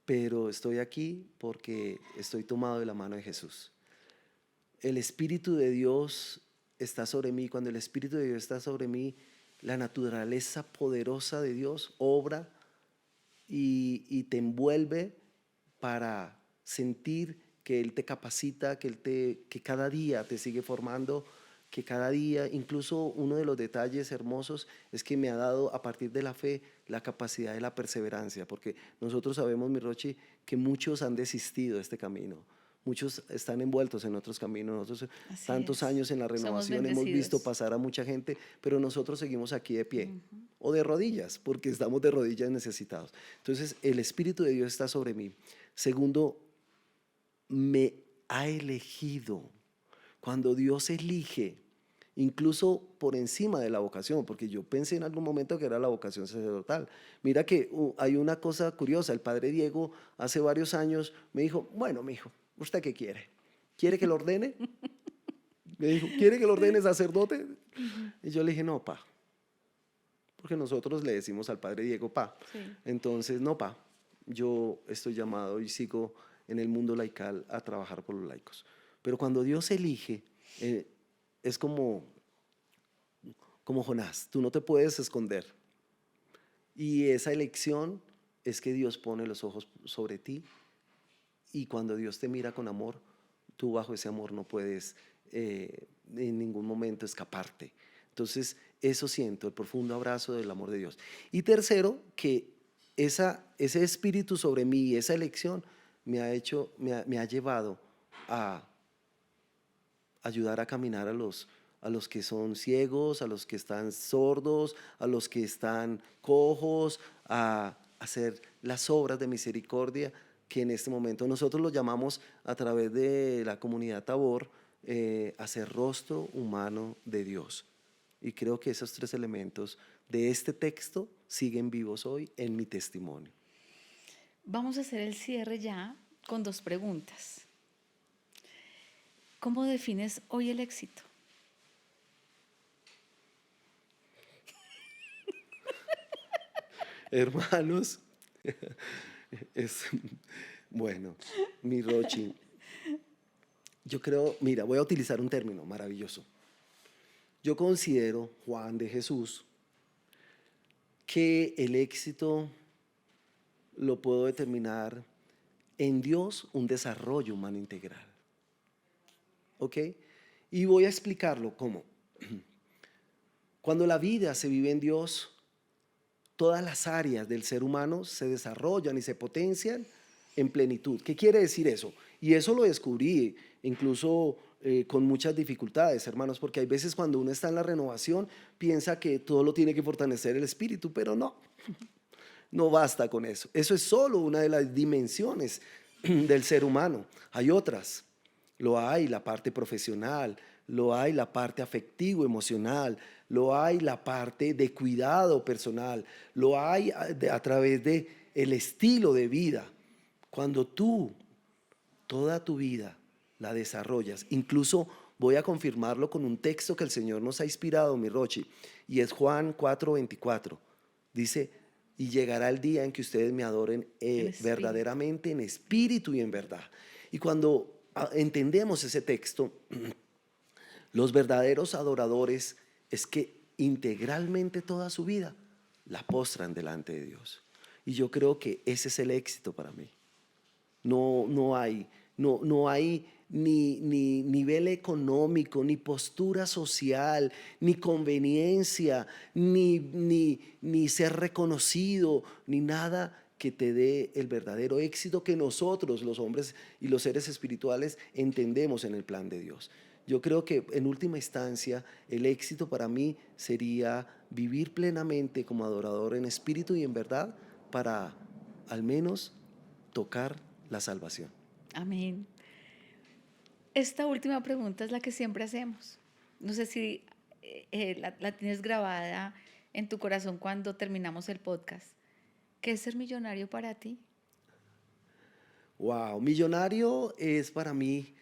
Pero estoy aquí porque estoy tomado de la mano de Jesús. El Espíritu de Dios está sobre mí. Cuando el Espíritu de Dios está sobre mí, la naturaleza poderosa de Dios obra y te envuelve para sentir que Él te capacita, que cada día te sigue formando, que cada día, incluso uno de los detalles hermosos es que me ha dado a partir de la fe la capacidad de la perseverancia, porque nosotros sabemos, mi Rochi, que muchos han desistido de este camino. Muchos están envueltos en otros caminos. Nosotros Así tantos es. años en la Somos renovación hemos visto bendecidos. pasar a mucha gente, pero nosotros seguimos aquí de pie o de rodillas, porque estamos de rodillas necesitados. Entonces, el Espíritu de Dios está sobre mí. Segundo, me ha elegido. Cuando Dios elige, incluso por encima de la vocación, porque yo pensé en algún momento que era la vocación sacerdotal. Mira que hay una cosa curiosa, el padre Diego hace varios años me dijo, bueno, mijo, ¿usted qué quiere? ¿Quiere que lo ordene? Me dijo, ¿quiere que lo ordene sacerdote? Y yo le dije, no, pa, porque nosotros le decimos al padre Diego, pa. Sí. Entonces, no, pa, yo estoy llamado y sigo en el mundo laical a trabajar por los laicos. Pero cuando Dios elige, es como Jonás, tú no te puedes esconder. Y esa elección es que Dios pone los ojos sobre ti y cuando Dios te mira con amor, tú bajo ese amor no puedes en ningún momento escaparte. Entonces, eso siento, el profundo abrazo del amor de Dios. Y tercero, que ese espíritu sobre mí y esa elección me ha llevado a ayudar a caminar a los que son ciegos, a los que están sordos, a los que están cojos, a hacer las obras de misericordia que en este momento nosotros lo llamamos a través de la comunidad Tabor, hacer rostro humano de Dios. Y creo que esos tres elementos de este texto siguen vivos hoy en mi testimonio. Vamos a hacer el cierre ya con 2 preguntas. ¿Cómo defines hoy el éxito? Hermanos, es, bueno, mi Rochi, yo creo, mira, voy a utilizar un término maravilloso. Yo considero, Juan de Jesús, que el éxito lo puedo determinar en Dios un desarrollo humano integral. ¿Ok? Y voy a explicarlo cómo. Cuando la vida se vive en Dios, todas las áreas del ser humano se desarrollan y se potencian en plenitud. ¿Qué quiere decir eso? Y eso lo descubrí incluso con muchas dificultades, hermanos, porque hay veces cuando uno está en la renovación piensa que todo lo tiene que fortalecer el espíritu, pero no, no basta con eso. Eso es solo una de las dimensiones del ser humano. Hay otras. Lo hay la parte profesional, lo hay la parte afectivo, emocional, lo hay la parte de cuidado personal, lo hay a través de el estilo de vida. Cuando tú toda tu vida la desarrollas, incluso voy a confirmarlo con un texto que el Señor nos ha inspirado, mi Rochi, y es Juan 4:24. Dice, y llegará el día en que ustedes me adoren verdaderamente en espíritu y en verdad. Y cuando entendemos ese texto, los verdaderos adoradores es que integralmente toda su vida la postran delante de Dios. Y yo creo que ese es el éxito para mí. No hay ni nivel económico, ni postura social, ni conveniencia, ni ser reconocido, ni nada que te dé el verdadero éxito que nosotros, los hombres y los seres espirituales, entendemos en el plan de Dios. Yo creo que en última instancia el éxito para mí sería vivir plenamente como adorador en espíritu y en verdad para al menos tocar la salvación. Amén. Esta última pregunta es la que siempre hacemos. No sé si la tienes grabada en tu corazón cuando terminamos el podcast. ¿Qué es ser millonario para ti? Wow, millonario es para mí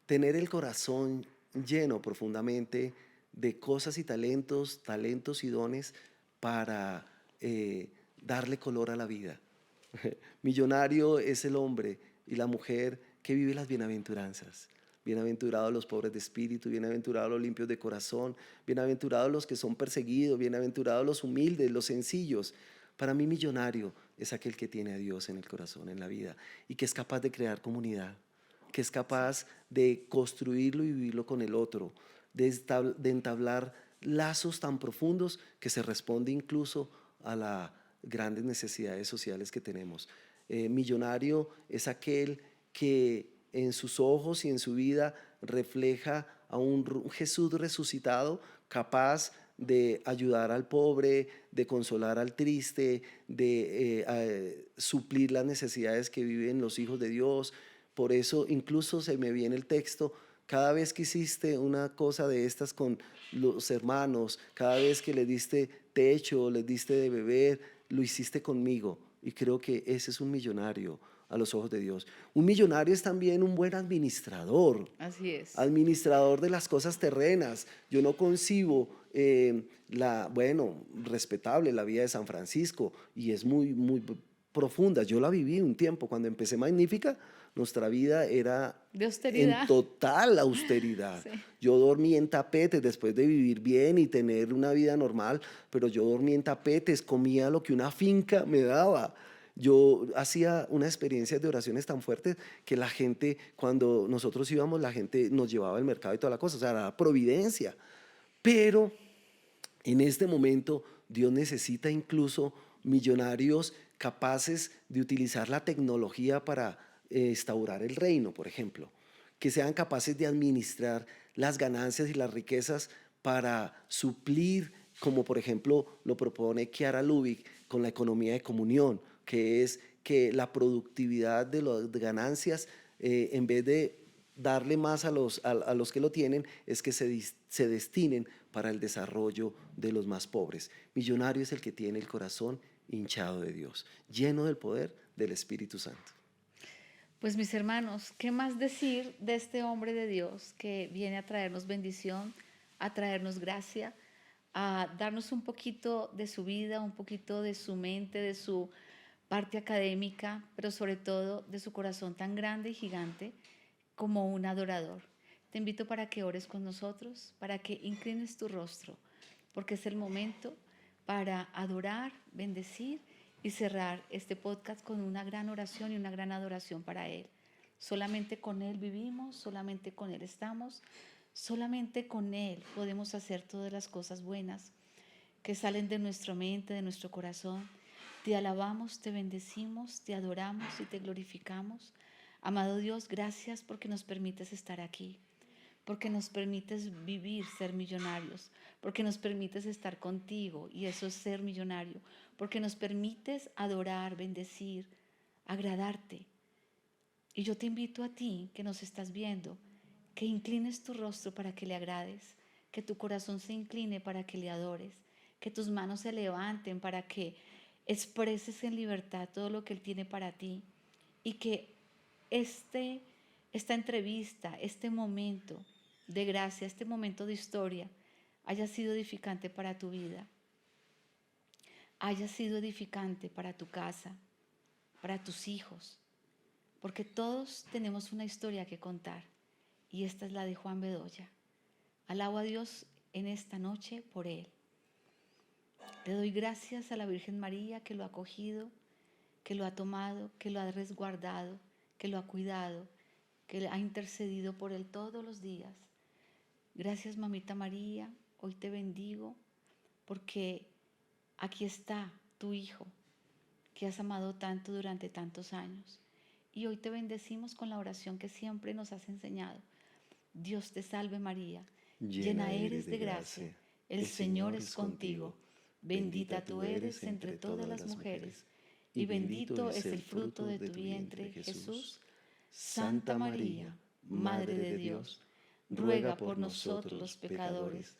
tener el corazón lleno profundamente de cosas y talentos y dones para darle color a la vida. Millonario es el hombre y la mujer que vive las bienaventuranzas. Bienaventurados los pobres de espíritu, bienaventurados los limpios de corazón, bienaventurados los que son perseguidos, bienaventurados los humildes, los sencillos. Para mí millonario es aquel que tiene a Dios en el corazón, en la vida, y que es capaz de crear comunidad, que es capaz de construirlo y vivirlo con el otro, de entablar lazos tan profundos que se responde incluso a las grandes necesidades sociales que tenemos. Millonario es aquel que en sus ojos y en su vida refleja a un Jesús resucitado, capaz de ayudar al pobre, de consolar al triste, de suplir las necesidades que viven los hijos de Dios. Por eso incluso se me viene el texto, cada vez que hiciste una cosa de estas con los hermanos, cada vez que les diste techo, les diste de beber, lo hiciste conmigo. Y creo que ese es un millonario a los ojos de Dios. Un millonario es también un buen administrador. Así es. Administrador de las cosas terrenas. Yo no concibo respetable la vida de San Francisco y es muy profunda. Yo la viví un tiempo cuando empecé Magnífica. nuestra vida era De en austeridad. total austeridad. Sí. Yo dormí en tapetes después de vivir bien y tener una vida normal, pero yo dormí en tapetes, comía lo que una finca me daba. Yo hacía unas experiencias de oraciones tan fuertes que la gente, cuando nosotros íbamos, la gente nos llevaba al mercado y toda la cosa, o sea, era providencia. Pero en este momento Dios necesita incluso millonarios capaces de utilizar la tecnología para instaurar el reino, por ejemplo, que sean capaces de administrar las ganancias y las riquezas para suplir, como por ejemplo lo propone Chiara Lubich con la economía de comunión, que es que la productividad de las ganancias, en vez de darle más a los que lo tienen, es que se destinen para el desarrollo de los más pobres. Millonario es el que tiene el corazón hinchado de Dios, lleno del poder del Espíritu Santo. Pues mis hermanos, ¿qué más decir de este hombre de Dios que viene a traernos bendición, a traernos gracia, a darnos un poquito de su vida, un poquito de su mente, de su parte académica, pero sobre todo de su corazón tan grande y gigante como un adorador? Te invito para que ores con nosotros, para que inclines tu rostro, porque es el momento para adorar, bendecir y cerrar este podcast con una gran oración y una gran adoración para Él. Solamente con Él vivimos, solamente con Él estamos, solamente con Él podemos hacer todas las cosas buenas que salen de nuestra mente, de nuestro corazón. Te alabamos, te bendecimos, te adoramos y te glorificamos. Amado Dios, gracias porque nos permites estar aquí, porque nos permites vivir, ser millonarios, porque nos permites estar contigo y eso es ser millonario, porque nos permites adorar, bendecir, agradarte. Y yo te invito a ti que nos estás viendo, que inclines tu rostro para que le agrades, que tu corazón se incline para que le adores, que tus manos se levanten para que expreses en libertad todo lo que Él tiene para ti y que esta entrevista, este momento de gracia, este momento de historia haya sido edificante para tu vida, haya sido edificante para tu casa, para tus hijos, porque todos tenemos una historia que contar y esta es la de Juan Bedoya. Alabo a Dios en esta noche por él. Le doy gracias a la Virgen María que lo ha acogido, que lo ha tomado, que lo ha resguardado, que lo ha cuidado, que ha intercedido por él todos los días. Gracias, mamita María, hoy te bendigo porque aquí está tu hijo que has amado tanto durante tantos años. Y hoy te bendecimos con la oración que siempre nos has enseñado. Dios te salve María, llena eres de gracia, el Señor es contigo. Bendita tú eres entre todas las mujeres, y bendito es el fruto de tu vientre, Jesús. Santa María, Madre de Dios, ruega por nosotros los pecadores,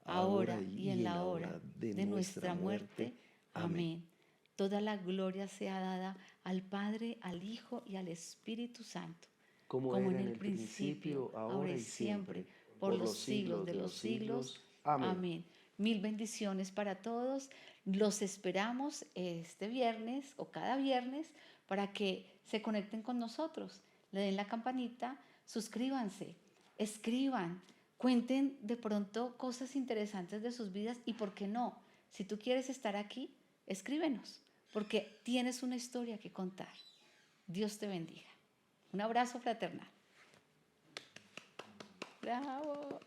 ahora y en la hora de nuestra muerte. Amén. Toda la gloria sea dada al Padre, al Hijo y al Espíritu Santo, como en el principio, ahora y siempre, por los siglos de los siglos. Amén. Mil bendiciones para todos. Los esperamos este viernes o cada viernes para que se conecten con nosotros. Le den la campanita, suscríbanse, escriban, cuenten de pronto cosas interesantes de sus vidas y por qué no, si tú quieres estar aquí, escríbenos, porque tienes una historia que contar. Dios te bendiga. Un abrazo fraternal. Bravo.